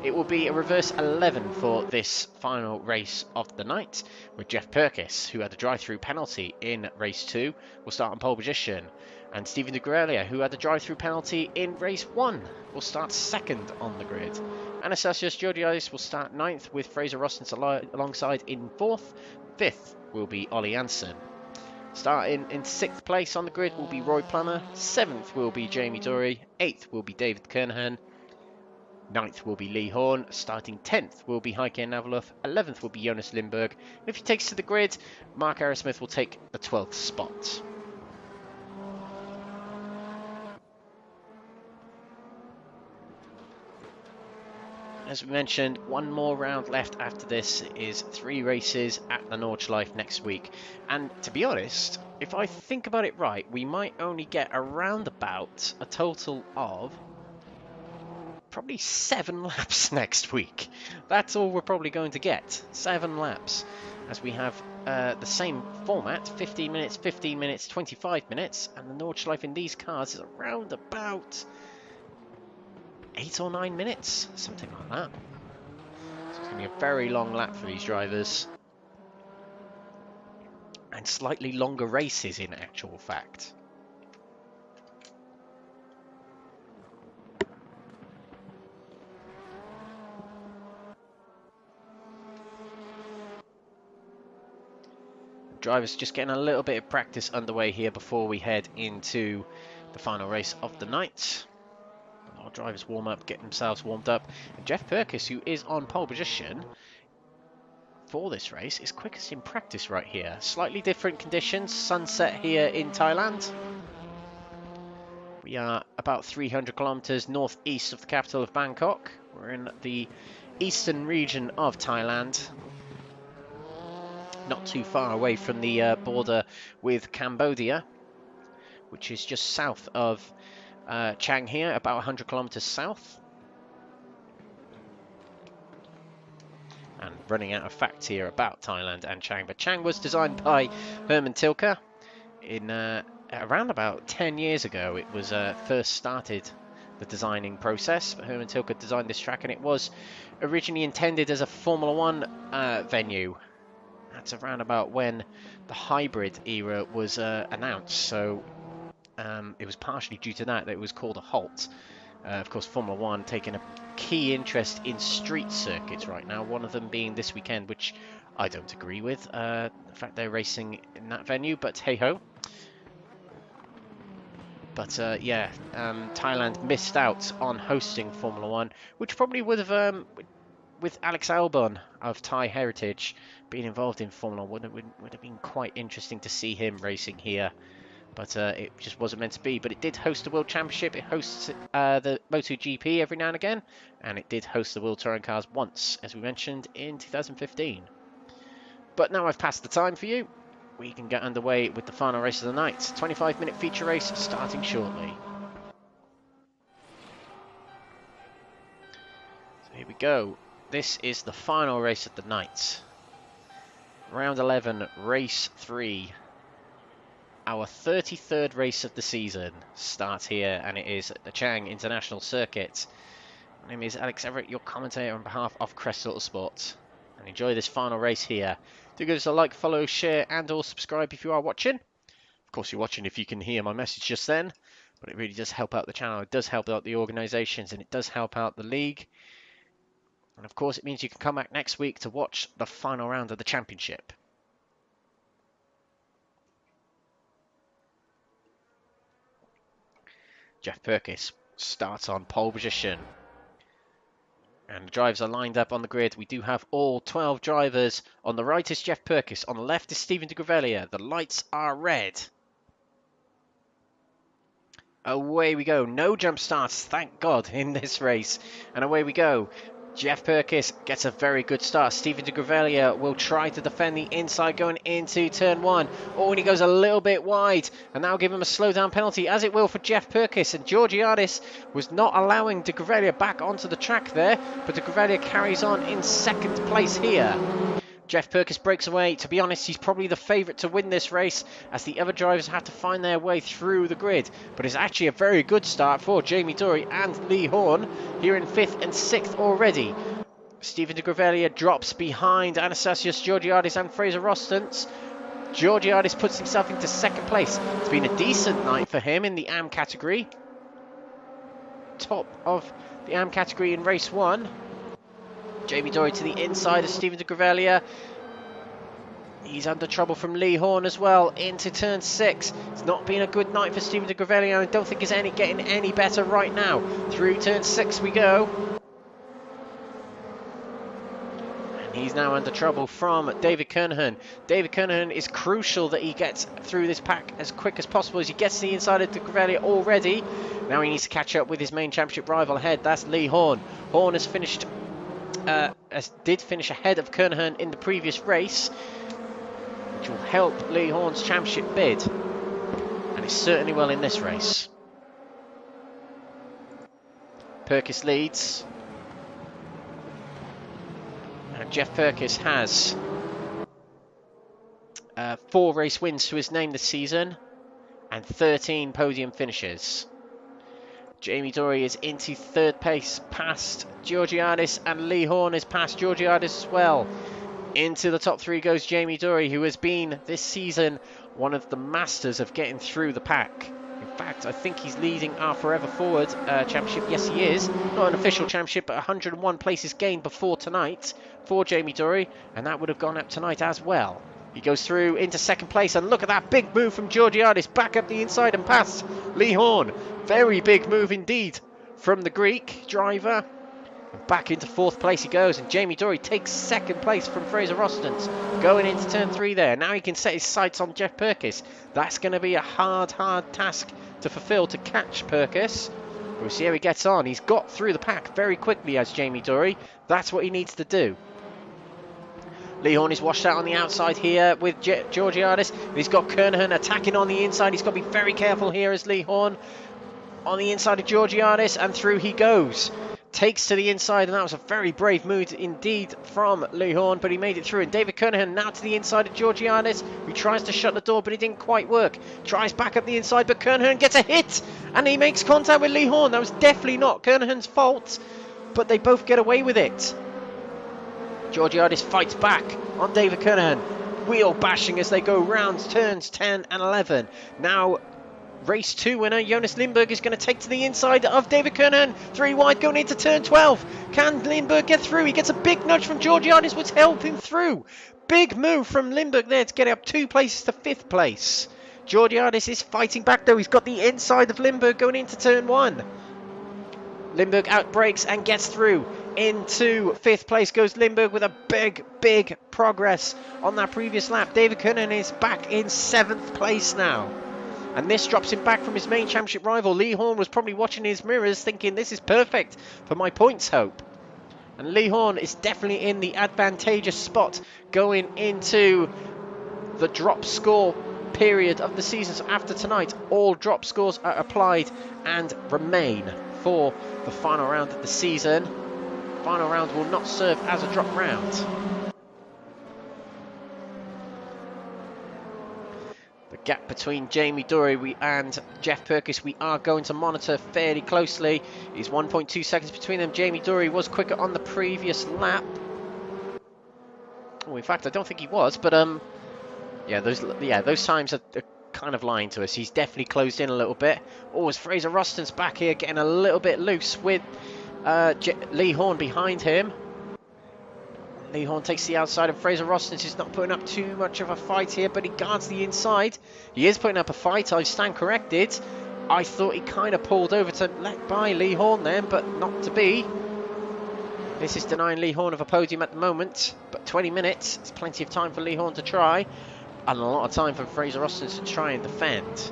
It will be a reverse 11 for this final race of the night, with Geoff Purkiss, who had a drive-through penalty in race 2, will start on pole position, and Steven De Greveleer, who had a drive-through penalty in race 1, will start second on the grid. Anastasios Georgiadis will start 9th, with Fraser Rostens alongside in 4th. 5th will be Ola Jansson. Starting in 6th place on the grid will be Roy Plummer. 7th will be Jamie Dory. 8th will be David Kernohan. 9th will be Lee Horne. Starting 10th will be Heike Navalov. 11th will be Jonas Lindberg. And if he takes to the grid, Mark Aerosmith will take the 12th spot. As we mentioned, one more round left after this is 3 races at the Nordschleife next week. And to be honest, if I think about it right, we might only get around about a total of probably 7 laps next week. That's all we're probably going to get, 7 laps. As we have the same format, 15 minutes, 25 minutes, and the Nordschleife in these cars is around about 8 or 9 minutes, something like that. So it's going to be a very long lap for these drivers, and slightly longer races in actual fact. Drivers just getting a little bit of practice underway here before we head into the final race of the night. Our drivers warm up, get themselves warmed up. And Geoff Purkiss, who is on pole position for this race, is quickest in practice right here. Slightly different conditions. Sunset here in Thailand. We are about 300 kilometers northeast of the capital of Bangkok. We're in the eastern region of Thailand, not too far away from the border with Cambodia, which is just south of Chang here, about 100 kilometers south. And running out of facts here about Thailand and Chang. But Chang was designed by Herman Tilke in around about 10 years ago. It was first started the designing process. Herman Tilke designed this track, and it was originally intended as a Formula 1 venue. That's around about when the hybrid era was announced, so it was partially due to that it was called a halt. Of course, Formula 1 taking a key interest in street circuits right now, one of them being this weekend, which I don't agree with, the fact they're racing in that venue, but hey-ho. But yeah, Thailand missed out on hosting Formula 1, which probably would have, with Alex Albon of Thai heritage being involved in Formula 1, would have been quite interesting to see him racing here. But it just wasn't meant to be. But it did host the World Championship, it hosts the MotoGP every now and again, and it did host the World Touring Cars once, as we mentioned, in 2015. But now I've passed the time for you, we can get underway with the final race of the night. 25-minute feature race starting shortly. So here we go. This is the final race of the night. Round 11, race 3. Our 33rd race of the season starts here, and it is at the Chang International Circuit. My name is Alex Everitt, your commentator on behalf of Crest Autosport. And enjoy this final race here. Do give us a like, follow, share, and or subscribe if you are watching. Of course, you're watching if you can hear my message just then, but it really does help out the channel. It does help out the organisations, and it does help out the league. And of course, it means you can come back next week to watch the final round of the championship. Geoff Purkiss starts on pole position. And the drivers are lined up on the grid. We do have all 12 drivers. On the right is Geoff Purkiss. On the left is Steven De Greveleer. The lights are red. Away we go. No jump starts, thank God, in this race. And away we go. Geoff Purkiss gets a very good start. Steven De Greveleer will try to defend the inside going into turn 1. Oh, and he goes a little bit wide. And that'll give him a slowdown penalty, as it will for Geoff Purkiss. And Georgiadis was not allowing De Greveleer back onto the track there. But De Greveleer carries on in second place here. Geoff Purkiss breaks away. To be honest, he's probably the favourite to win this race, as the other drivers have to find their way through the grid. But it's actually a very good start for Jamie Dory and Lee Horne here in 5th and 6th already. Steven De Greveleer drops behind Anastasios Georgiadis and Fraser Rostance. Georgiadis puts himself into second place. It's been a decent night for him in the AM category. Top of the AM category in race 1. Jamie Dory to the inside of Steven De Greveleer. He's under trouble from Lee Horne as well into turn 6. It's not been a good night for Steven De Greveleer. I don't think it's getting any better right now. Through turn 6 we go. And he's now under trouble from David Kernohan. David Kernohan is crucial that he gets through this pack as quick as possible, as he gets to the inside of De Greveleer already. Now he needs to catch up with his main championship rival ahead. That's Lee Horne. Horne has finished did finish ahead of Kernohan in the previous race, which will help Lee Horne's championship bid, and it certainly will in this race. Perkis leads, and Geoff Purkiss has 4 race wins to his name this season and 13 podium finishes. Jamie Dory is into 3rd place past Georgiadis, and Lee Horne is past Georgiadis as well. Into the top 3 goes Jamie Dory, who has been this season one of the masters of getting through the pack. In fact, I think he's leading our Forever Forward championship. Yes, he is. Not an official championship, but 101 places gained before tonight for Jamie Dory, and that would have gone up tonight as well. He goes through into second place, and look at that big move from Georgiadis, back up the inside and past Lee Horne. Very big move indeed from the Greek driver. And back into 4th place he goes, and Jamie Dory takes second place from Fraser Rostance going into turn 3 there. Now he can set his sights on Geoff Purkiss. That's going to be a hard task to fulfill to catch Perkis. We'll see how he gets on. He's got through the pack very quickly as Jamie Dory. That's what he needs to do. Lee Horne is washed out on the outside here with Georgiadis. He's got Kernohan attacking on the inside. He's got to be very careful here as Lee Horne on the inside of Georgiadis, and through he goes. takes to the inside, and that was a very brave move indeed from Lee Horne, but he made it through. And David Kernohan now to the inside of Georgiadis, who tries to shut the door, but it didn't quite work. Tries back up the inside, but Kernohan gets a hit, and he makes contact with Lee Horne. That was definitely not Kernohan's fault, but they both get away with it. Georgiadis fights back on David Kernohan, wheel bashing as they go rounds, turns 10 and 11. Now race 2 winner Jonas Lindberg is going to take to the inside of David Kernohan. 3 wide going into turn 12. Can Lindberg get through? He gets a big nudge from Georgiadis, which helped him through. Big move from Lindberg there to get up 2 places to 5th place. Georgiadis is fighting back though. He's got the inside of Lindberg going into turn 1. Lindberg outbrakes and gets through. Into 5th place goes Lindberg with a big progress on that previous lap. David Kernohan is back in 7th place now. And this drops him back from his main championship rival. Lee Horne was probably watching his mirrors thinking this is perfect for my points hope. And Lee Horne is definitely in the advantageous spot going into the drop score period of the season. So after tonight, all drop scores are applied and remain for the final round of the season. Final round will not serve as a drop round. The gap between Jamie Dory and Geoff Purkiss we are going to monitor fairly closely. Is 1.2 seconds between them. Jamie Dory was quicker on the previous lap. Oh, in fact, I don't think he was, but those times are kind of lying to us. He's definitely closed in a little bit. Oh, as Fraser Ruston's back here getting a little bit loose with Lee Horne behind him. Lee Horne takes the outside of Fraser Ruston, who's not putting up too much of a fight here, but he guards the inside. He is putting up a fight, I stand corrected. I thought he kind of pulled over to let by Lee Horne then, but not to be. This is denying Lee Horne of a podium at the moment, but 20 minutes is plenty of time for Lee Horne to try, and a lot of time for Fraser Ruston to try and defend.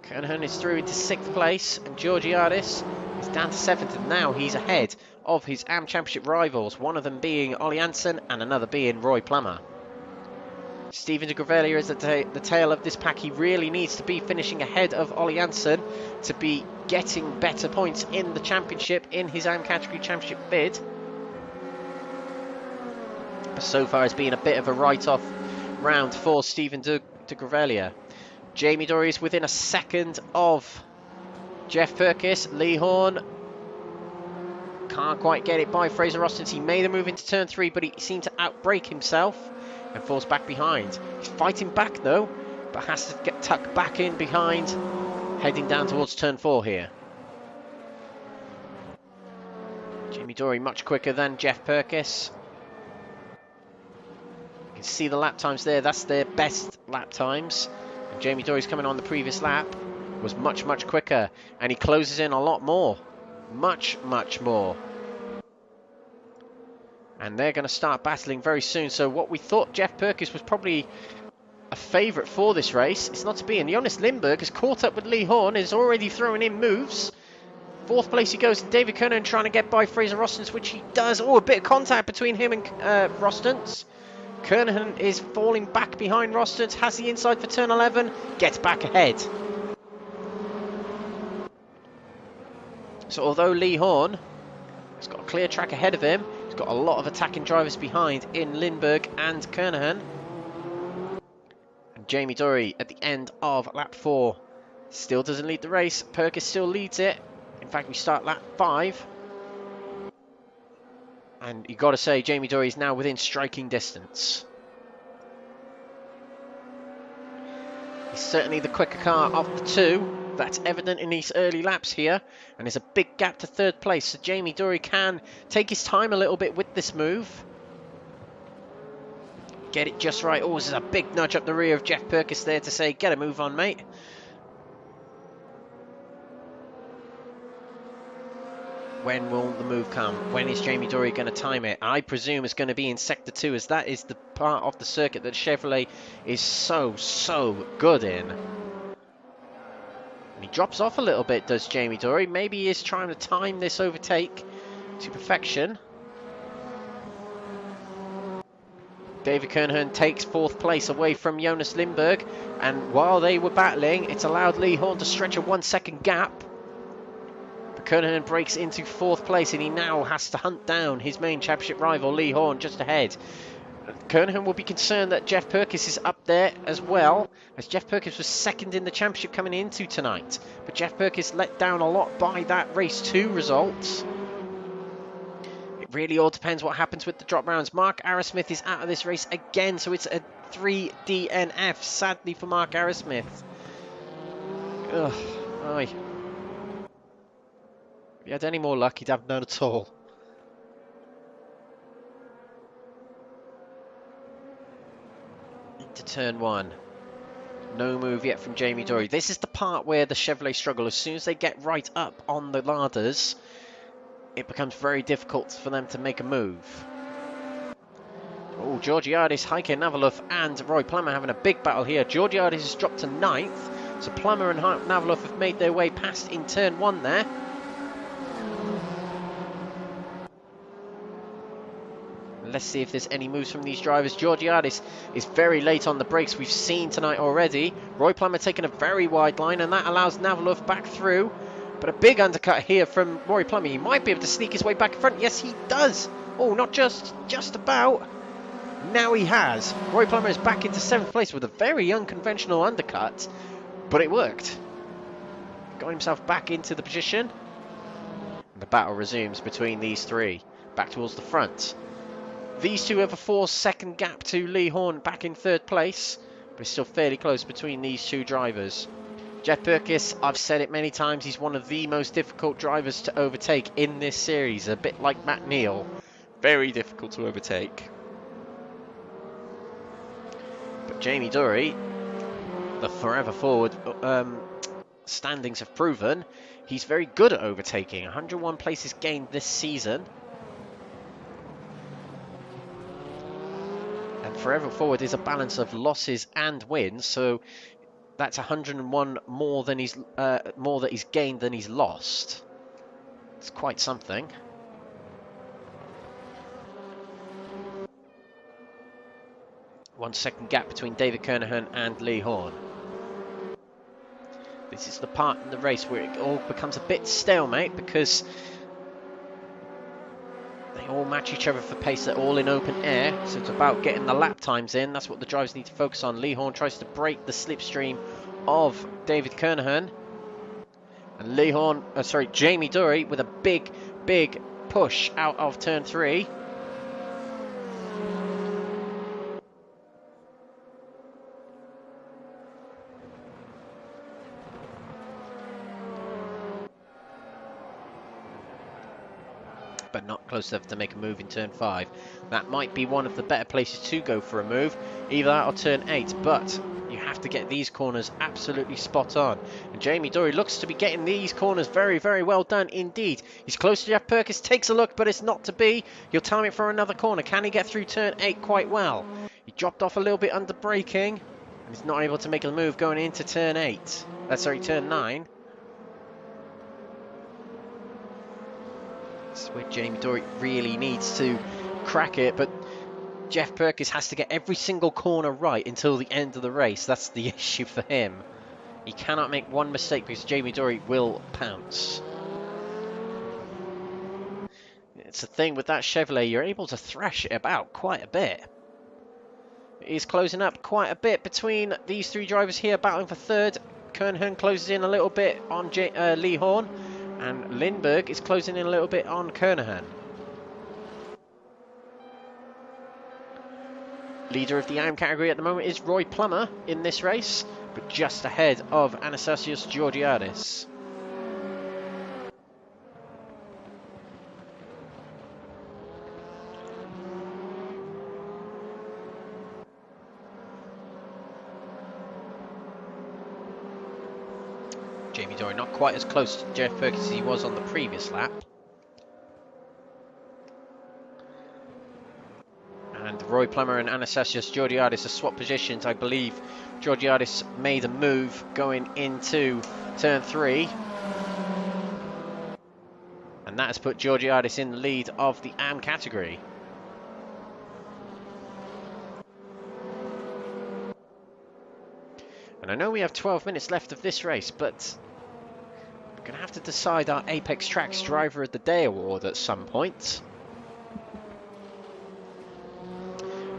Kernohan is through into 6th place, and Georgiadis is down to 7th, and now he's ahead of his AM Championship rivals, one of them being Ola Jansson and another being Roy Plummer. Steven De Greveleer is at the tail of this pack. He really needs to be finishing ahead of Ola Jansson to be getting better points in the championship, in his AM category championship bid. But so far it's been a bit of a write-off round for Steven De Greveleer. Jamie Dory is within a second of Geoff Purkiss. Lee Horne can't quite get it by Fraser Ruston. He made a move into turn 3, but he seemed to outbrake himself and falls back behind. He's fighting back though, but has to get tucked back in behind, heading down towards turn 4 here. Jamie Dory much quicker than Geoff Purkiss. You can see the lap times there. That's their best lap times. And Jamie Dory's coming on the previous lap was much quicker, and he closes in a lot more. Much more. And they're going to start battling very soon. So what we thought Geoff Purkiss was probably a favourite for this race, it's not to be. And Jonas Lindberg has caught up with Lee Horne, is already throwing in moves. 4th place he goes. David Kernohan trying to get by Fraser Ruston's, which he does. Oh, a bit of contact between him and Ruston's. Kernohan is falling back behind Ruston's, has the inside for turn 11, gets back ahead. So although Lee Horne has got a clear track ahead of him, he's got a lot of attacking drivers behind in Lindberg and Kernohan. And Jamie Dory at the end of lap 4 still doesn't lead the race. Perkis still leads it. In fact, we start lap 5. And you've got to say Jamie Dory is now within striking distance. He's certainly the quicker car of the two. That's evident in these early laps here, and there's a big gap to 3rd place, so Jamie Dory can take his time a little bit with this move. Get it just right. Oh, this is a big nudge up the rear of Geoff Purkiss there to say, get a move on, mate. When will the move come? When is Jamie Dory going to time it? I presume it's going to be in Sector 2, as that is the part of the circuit that Chevrolet is so good in. And he drops off a little bit, does Jamie Dory. Maybe he is trying to time this overtake to perfection. David Kernohan takes 4th place away from Jonas Lindberg. And while they were battling, it's allowed Lee Horne to stretch a 1 second gap. But Kernohan breaks into 4th place, and he now has to hunt down his main championship rival, Lee Horne, just ahead. Kernohan will be concerned that Geoff Purkiss is up there as well, as Geoff Purkiss was 2nd in the championship coming into tonight. But Geoff Purkiss let down a lot by that race 2 result. It really all depends what happens with the drop rounds. Mark Arrowsmith is out of this race again, so it's a 3 DNF, sadly for Mark Arrowsmith. Ugh, aye. If he had any more luck, he'd have none at all. Into turn 1. No move yet from Jamie Dorey. This is the part where the Chevrolet struggle. As soon as they get right up on the ladders, it becomes very difficult for them to make a move. Oh, Georgiadis, Heike Navalov and Roy Plummer having a big battle here. Georgiadis has dropped to 9th, so Plummer and Navalov have made their way past in turn 1 there. Let's see if there's any moves from these drivers. Georgiadis is very late on the brakes. We've seen tonight already. Roy Plummer taking a very wide line, and that allows Navalov back through. But a big undercut here from Roy Plummer. He might be able to sneak his way back in front. Yes, he does. Oh, not just about. Now he has. Roy Plummer is back into 7th place with a very unconventional undercut, but it worked. Got himself back into the position. And the battle resumes between these 3. Back towards the front. These 2 have a 4-second gap to Lee Horne back in 3rd place, but it's still fairly close between these 2 drivers. Geoff Purkiss, I've said it many times, he's one of the most difficult drivers to overtake in this series, a bit like Matt Neal. Very difficult to overtake. But Jamie Dory, the forever forward standings have proven, he's very good at overtaking. 101 places gained this season. And forever forward is a balance of losses and wins, so that's 101 more than more that he's gained than he's lost. It's quite something. One second gap between David Kernohan and Lee Horne. This is the part in the race where it all becomes a bit stalemate because they all match each other for pace. They're all in open air, so it's about getting the lap times in. That's what the drivers need to focus on. Lee Horne tries to break the slipstream of David Kernohan, and Jamie Dory with a big push out of turn 3. But not close enough to make a move in turn 5. That might be one of the better places to go for a move, either that or turn 8, but you have to get these corners absolutely spot on. And Jamie Dory looks to be getting these corners very well done indeed. He's close to Geoff Purkiss, takes a look, but it's not to be. He'll time it for another corner. Can he get through turn 8 quite well? He dropped off a little bit under braking, and he's not able to make a move going into turn 9. Where Jamie Dory really needs to crack it, but Geoff Purkiss has to get every single corner right until the end of the race. That's the issue for him. He cannot make one mistake because Jamie Dory will pounce. It's the thing with that Chevrolet, you're able to thrash it about quite a bit. It is closing up quite a bit between these 3 drivers here battling for 3rd. Kernohan closes in a little bit on Lee Horne. And Lindbergh is closing in a little bit on Kernohan. Leader of the AM category at the moment is Roy Plummer in this race, but just ahead of Anastasios Georgiadis. Jamie Dory not quite as close to Geoff Purkiss as he was on the previous lap. And Roy Plummer and Anastasios Georgiadis are swap positions. I believe Georgiadis made a move going into turn 3. And that has put Georgiadis in the lead of the AM category. And I know we have 12 minutes left of this race, but Going to have to decide our Apex Tracks Driver of the Day award at some point.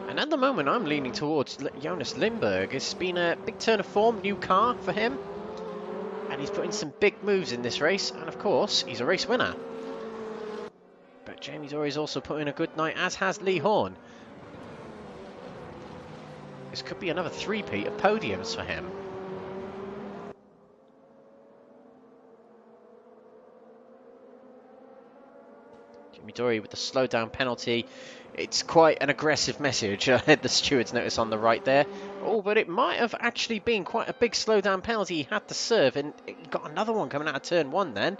And at the moment, I'm leaning towards Jonas Lindberg. It's been a big turn of form, new car for him. And he's putting some big moves in this race. And of course, he's a race winner. But Jamie Dorey's also put in a good night, as has Lee Horne. This could be another three-peat of podiums for him. Jamie Dorey with the slowdown penalty. It's quite an aggressive message, the stewards notice on the right there. Oh, but it might have actually been quite a big slowdown penalty he had to serve, and he got another one coming out of turn 1 then.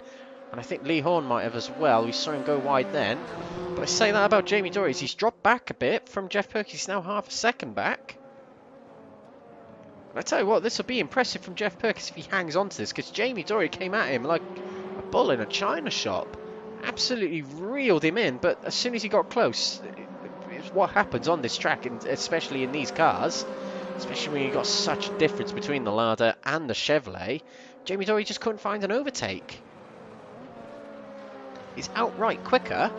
And I think Lee Horne might have as well. We saw him go wide then. But I say that about Jamie Dorey, he's dropped back a bit from Geoff Purkiss. He's now half a second back. But I tell you what, this will be impressive from Geoff Purkiss if he hangs on to this, because Jamie Dorey came at him like a bull in a china shop. Absolutely reeled him in, but as soon as he got close, it's what happens on this track, and especially in these cars, especially when you've got such a difference between the Lada and the Chevrolet. Jamie Dorey just couldn't find an overtake. He's outright quicker,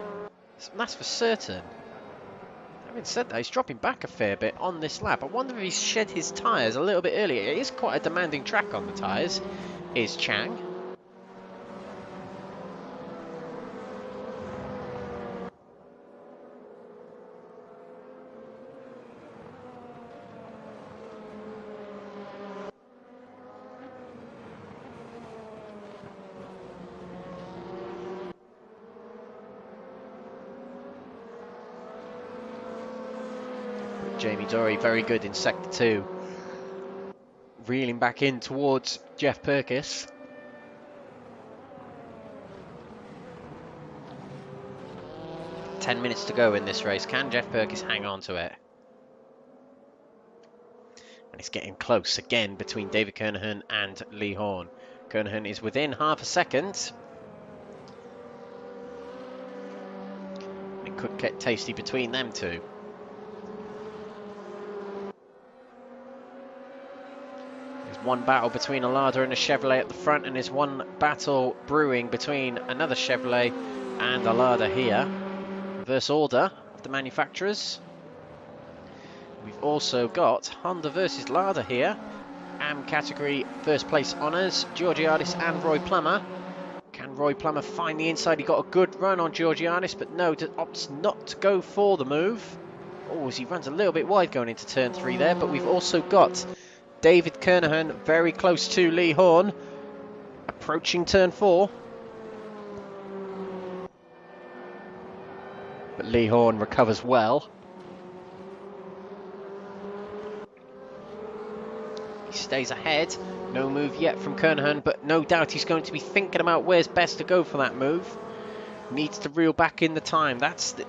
that's for certain. Having said that, he's dropping back a fair bit on this lap. I wonder if he's shed his tyres a little bit earlier. It is quite a demanding track on the tyres, is Chang. Jamie Dorey very good in sector 2, reeling back in towards Geoff Purkiss. $10 to go in this race. Can Geoff Purkiss hang on to it? And it's getting close again between David Kernohan and Lee Horne. Kernohan is within half a second. It could get tasty between them two. One battle between a Lada and a Chevrolet at the front, and there's one battle brewing between another Chevrolet and a Lada here. Reverse order of the manufacturers. We've also got Honda versus Lada here. AM category first place honours, Georgiadis and Roy Plummer. Can Roy Plummer find the inside? He got a good run on Georgiadis, but no, opts not to go for the move. Oh, as he runs a little bit wide going into turn 3 there, but we've also got David Kernohan very close to Lee Horne, approaching turn 4. But Lee Horne recovers well. He stays ahead. No move yet from Kernohan, but no doubt he's going to be thinking about where's best to go for that move. Needs to reel back in the time. That's the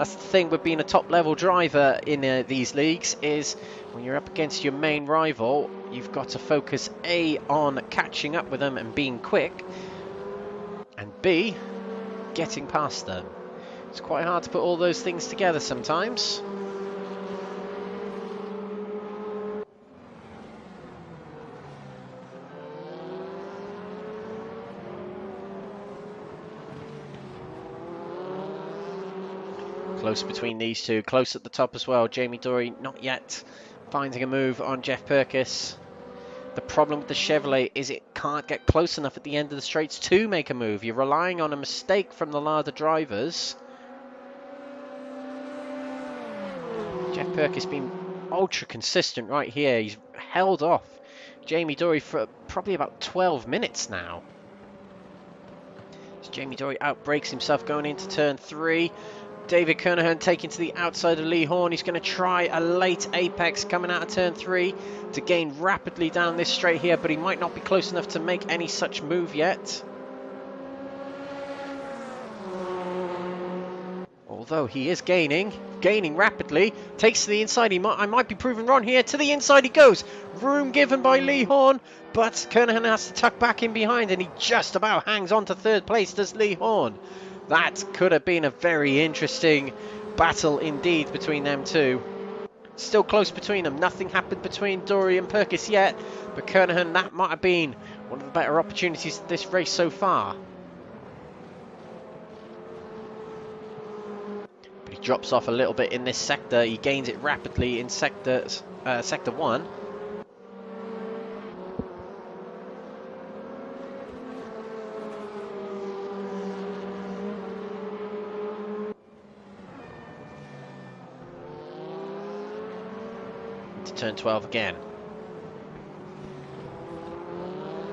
thing with being a top-level driver in these leagues, is when you're up against your main rival, you've got to focus A, on catching up with them and being quick, and B, getting past them. It's quite hard to put all those things together sometimes. Close between these two, close at the top as well. Jamie Dorey not yet finding a move on Geoff Purkiss. The problem with the Chevrolet is it can't get close enough at the end of the straights to make a move. You're relying on a mistake from the Lada drivers. Geoff Purkiss been ultra consistent right here. He's held off Jamie Dorey for probably about 12 minutes now. As Jamie Dorey outbrakes himself going into turn 3. David Kernohan taking to the outside of Lee Horne. He's going to try a late apex coming out of turn 3 to gain rapidly down this straight here, but he might not be close enough to make any such move yet. Although he is gaining rapidly. Takes to the inside. I might be proven wrong here. To the inside he goes. Room given by Lee Horne, but Kernohan has to tuck back in behind, and he just about hangs on to third place, does Lee Horne. That could have been a very interesting battle indeed between them two. Still close between them. Nothing happened between Dory and Perkis yet, but Kernohan, that might have been One of the better opportunities of this race so far. But he drops off a little bit in this sector. He gains it rapidly in sector 1. To turn 12 again.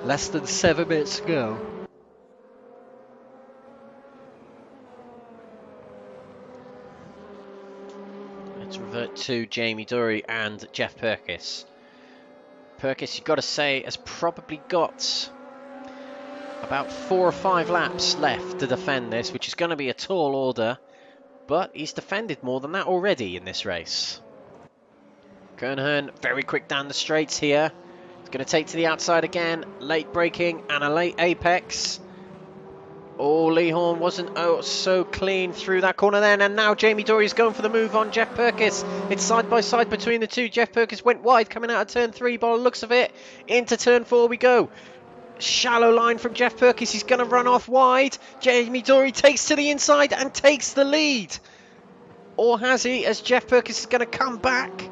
Less than 7 minutes to go. Let's revert to Jamie Dory and Geoff Purkiss. Perkis, you've got to say, has probably got about 4 or 5 laps left to defend this, which is going to be a tall order, but he's defended more than that already in this race. Kernohan very quick down the straights here. He's going to take to the outside again. Late braking and a late apex. Oh, Lee Horne wasn't so clean through that corner then. And now Jamie Dory's going for the move on Geoff Purkiss. It's side by side between the two. Geoff Purkiss went wide coming out of turn 3 by the looks of it. Into turn 4 we go. Shallow line from Geoff Purkiss. He's going to run off wide. Jamie Dory takes to the inside and takes the lead. Or has he, as Geoff Purkiss is going to come back?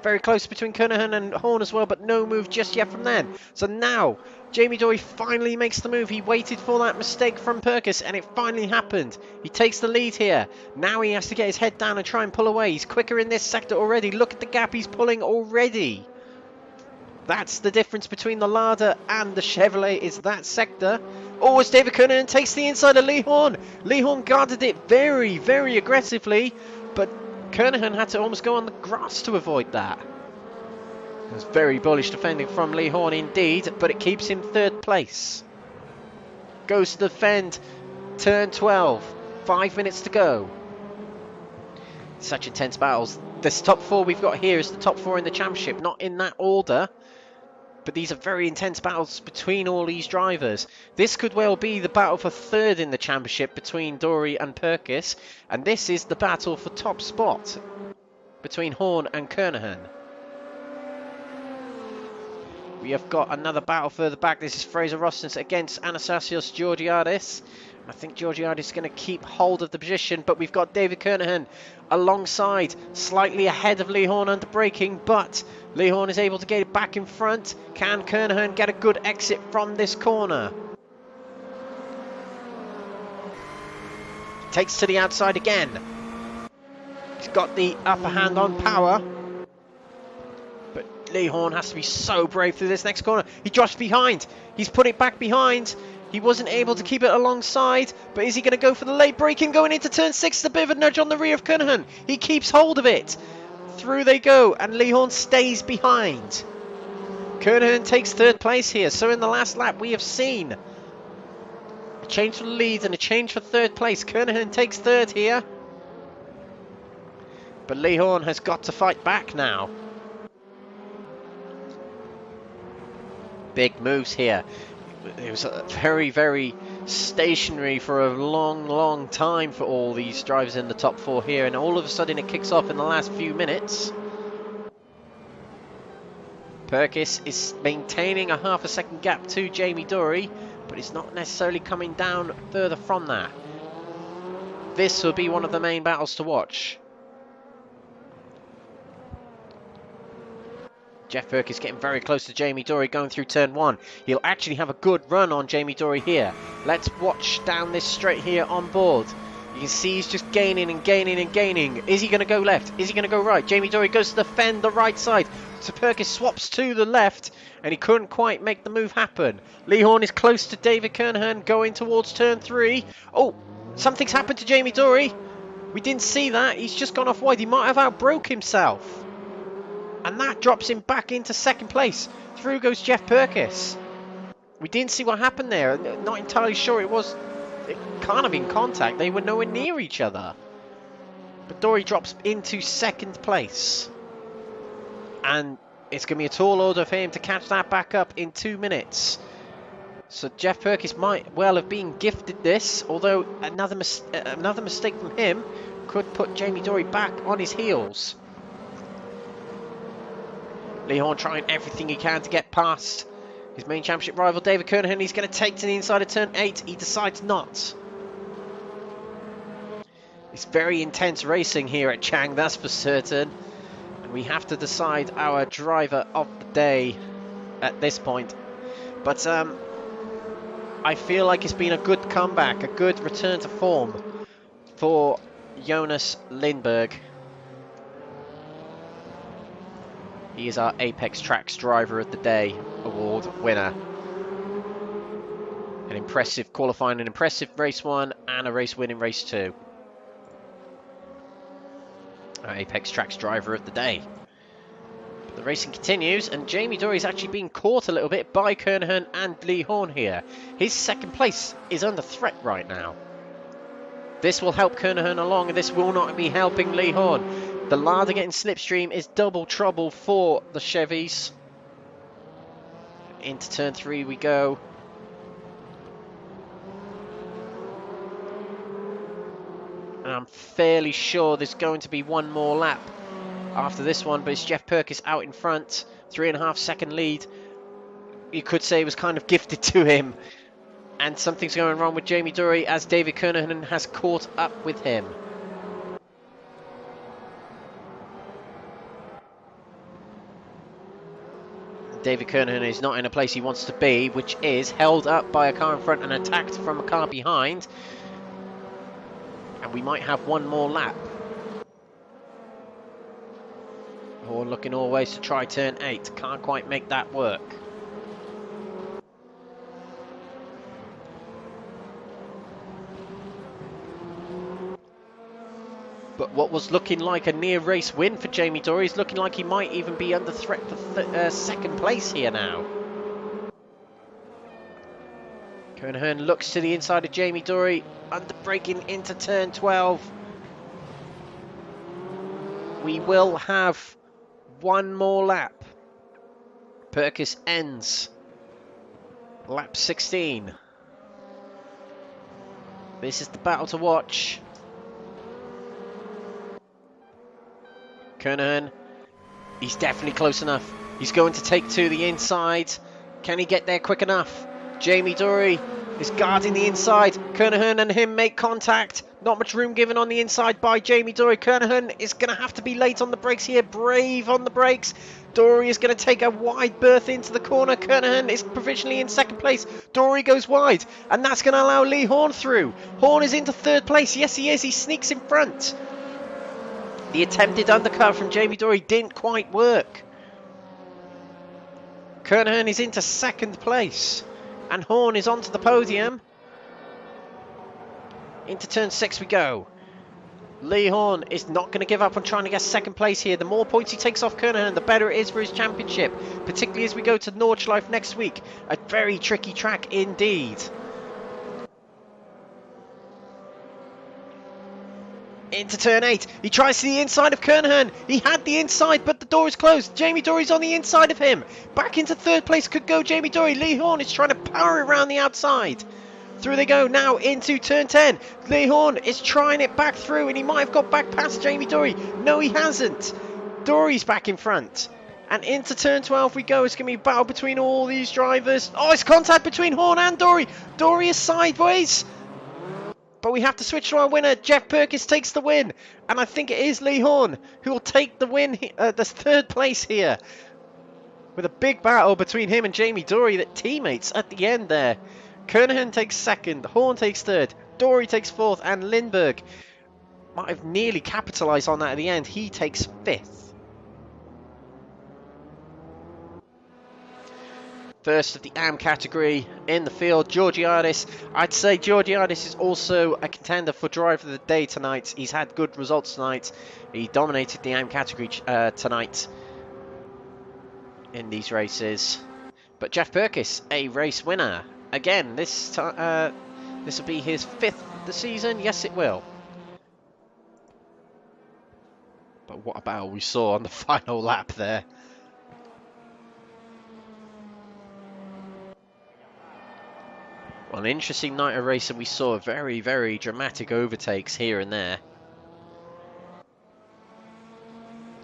Very close between Kernohan and Horne as well, but no move just yet from them. So now, Jamie Dory finally makes the move. He waited for that mistake from Perkis, and it finally happened. He takes the lead here. Now he has to get his head down and try and pull away. He's quicker in this sector already. Look at the gap he's pulling already. That's the difference between the Lada and the Chevrolet, is that sector. Oh, as David Kernohan takes the inside of Lee Horne. Lee Horne guarded it very, very aggressively, but Kernohan had to almost go on the grass to avoid that. It was very bullish defending from Lee Horne indeed, but it keeps him 3rd place. Goes to defend turn 12. 5 minutes to go. Such intense battles. This top 4 we've got here is the top 4 in the championship, not in that order. But these are very intense battles between all these drivers. This could well be the battle for 3rd in the championship between Dory and Perkis. And this is the battle for top spot between Horne and Kernohan. We have got another battle further back. This is Fraser Rostens against Anastasios Georgiadis. I think Georgiadis is going to keep hold of the position, but we've got David Kernohan alongside, slightly ahead of Lee Horne under braking, but Lee Horne is able to get it back in front. Can Kernohan get a good exit from this corner? Takes to the outside again. He's got the upper hand on power, but Lee Horne has to be so brave through this next corner. He drops behind. He's put it back behind. He wasn't able to keep it alongside, but is he going to go for the late braking going into turn 6? A bit of a nudge on the rear of Kernohan. He keeps hold of it. Through they go, and Lee Horne stays behind. Kernohan takes 3rd place here. So in the last lap, we have seen a change for the lead and a change for 3rd place. Kernohan takes 3rd here. But Lee Horne has got to fight back now. Big moves here. It was very, very stationary for a long, long time for all these drivers in the top 4 here, and all of a sudden it kicks off in the last few minutes. Perkis is maintaining a half a second gap to Jamie Dory, but it's not necessarily coming down further from that. This will be one of the main battles to watch. Geoff Purkiss getting very close to Jamie Dory going through turn 1. He'll actually have a good run on Jamie Dory here. Let's watch down this straight here on board. You can see he's just gaining and gaining and gaining. Is he going to go left? Is he going to go right? Jamie Dory goes to defend the right side. So Perkis swaps to the left, and he couldn't quite make the move happen. Lee Horne is close to David Kernohan going towards turn 3. Oh, something's happened to Jamie Dory. We didn't see that. He's just gone off wide. He might have outbroke himself. And that drops him back into 2nd place. Through goes Geoff Purkiss. We didn't see what happened there. Not entirely sure. It can't have been contact. They were nowhere near each other. But Dory drops into 2nd place. And it's going to be a tall order for him to catch that back up in 2 minutes. So Geoff Purkiss might well have been gifted this. Although another mistake from him could put Jamie Dory back on his heels. Lee Horne trying everything he can to get past His main championship rival, David Kernohan, he's going to take to the inside of turn 8. He decides not. It's very intense racing here at Chang, that's for certain. And we have to decide our driver of the day at this point. But I feel like it's been a good comeback, a good return to form for Jonas Lindberg. He is our Apex Tracks Driver of the Day award winner. An impressive qualifying, an impressive race 1 and a race win in race 2. Our Apex Tracks Driver of the Day. But the racing continues, and Jamie Dory is actually being caught a little bit by Kernohan and Lee Horne here. His second place is under threat right now. This will help Kernohan along, and this will not be helping Lee Horne. The Lada getting slipstream is double trouble for the Chevys. Into turn 3 we go. And I'm fairly sure there's going to be one more lap after this one, but it's Geoff Purkiss out in front. 3.5 second lead. You could say it was kind of gifted to him. And something's going wrong with Jamie Dory as David Kernohan has caught up with him. David Kernohan is not in a place he wants to be, which is held up by a car in front and attacked from a car behind. And we might have one more lap. Horne looking always to try turn 8. Can't quite make that work. But what was looking like a near race win for Jamie Dory is looking like he might even be under threat for second place here now. Kernohan looks to the inside of Jamie Dory, under braking into turn 12. We will have one more lap. Perkis ends lap 16. This is the battle to watch. Kernohan, he's definitely close enough. He's going to take to the inside. Can he get there quick enough? Jamie Dory is guarding the inside. Kernohan and him make contact. Not much room given on the inside by Jamie Dory. Kernohan is going to have to be late on the brakes here. Brave on the brakes. Dory is going to take a wide berth into the corner. Kernohan is provisionally in second place. Dory goes wide, and that's going to allow Lee Horne through. Horne is into third place. Yes, he is. He sneaks in front. The attempted undercut from Jamie Dory didn't quite work. Kernohan is into second place. And Horne is onto the podium. Into turn 6 we go. Lee Horne is not going to give up on trying to get second place here. The more points he takes off Kernohan, the better it is for his championship. Particularly as we go to Nordschleife next week. A very tricky track indeed. Into turn 8. He tries to the inside of Kernohan. He had the inside, but the door is closed. Jamie Dory's on the inside of him. Back into third place could go Jamie Dory. Lee Horne is trying to power it around the outside. Through they go now into turn 10. Lee Horne is trying it back through, and he might have got back past Jamie Dory. No, he hasn't. Dory's back in front. And into turn 12 we go. It's going to be a battle between all these drivers. Oh, it's contact between Horne and Dory. Dory is sideways. But we have to switch to our winner. Geoff Purkiss takes the win. And I think it is Lee Horne who will take the win, the third place here. With a big battle between him and Jamie Dory, that teammates at the end there. Kernohan takes second, Horne takes third, Dory takes fourth, and Lindbergh might have nearly capitalised on that at the end. He takes fifth. First of the AM category in the field, Georgiadis. I'd say Georgiadis is also a contender for driver of the day tonight. He's had good results tonight. He dominated the AM category tonight in these races. But Geoff Purkiss, a race winner. Again, this will be his fifth of the season. Yes, it will. But what about what we saw on the final lap there? Well, an interesting night of racing. We saw very, very dramatic overtakes here and there.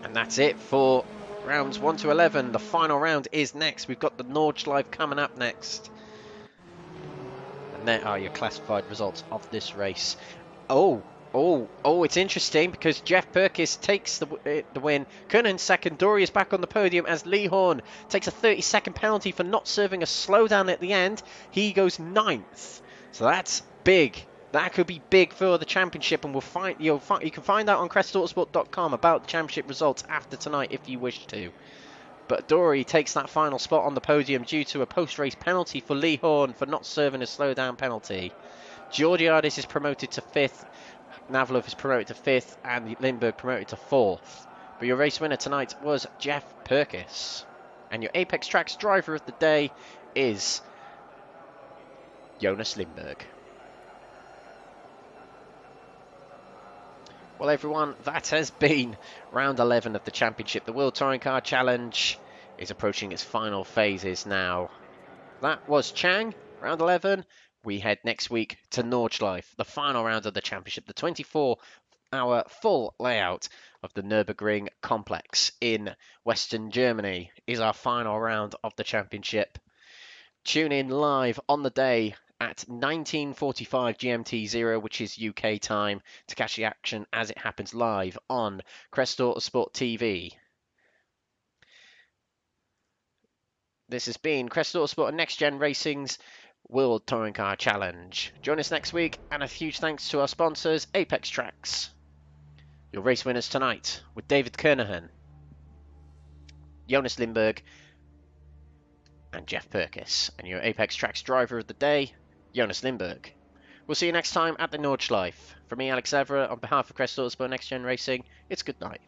And that's it for Rounds 1 to 11. The final round is next. We've got the Nordschleife coming up next. And there are your classified results of this race. Oh, it's interesting because Geoff Purkiss takes the win. Kernohan second. Dory is back on the podium as Lee Horne takes a 30-second penalty for not serving a slowdown at the end. He goes 9th. So that's big. That could be big for the championship, and you can find out on crestautosport.com about the championship results after tonight if you wish to. But Dory takes that final spot on the podium due to a post-race penalty for Lee Horne for not serving a slowdown penalty. Georgiadis is promoted to 5th, Navlov is promoted to 5th, and Lindbergh promoted to 4th. But your race winner tonight was Geoff Purkiss. And your Apex Tracks driver of the day is Jonas Lindberg. Well, everyone, that has been round 11 of the championship. The World Touring Car Challenge is approaching its final phases now. That was Chang, round 11. We head next week to Nordschleife, the final round of the championship. The 24-hour full layout of the Nürburgring complex in Western Germany is our final round of the championship. Tune in live on the day at 19:45 GMT0, which is UK time, to catch the action as it happens live on Crest Autosport TV. This has been Crest Autosport and NXTGEN Racing's World Touring Car Challenge. Join us next week, and a huge thanks to our sponsors, Apex Tracks. Your race winners tonight with David Kernohan, Jonas Lindberg, and Geoff Purkiss. And your Apex Tracks driver of the day, Jonas Lindberg. We'll see you next time at the Nordschleife. From me, Alex Everitt, on behalf of Crest Autosport and NXTGEN Racing, it's good night.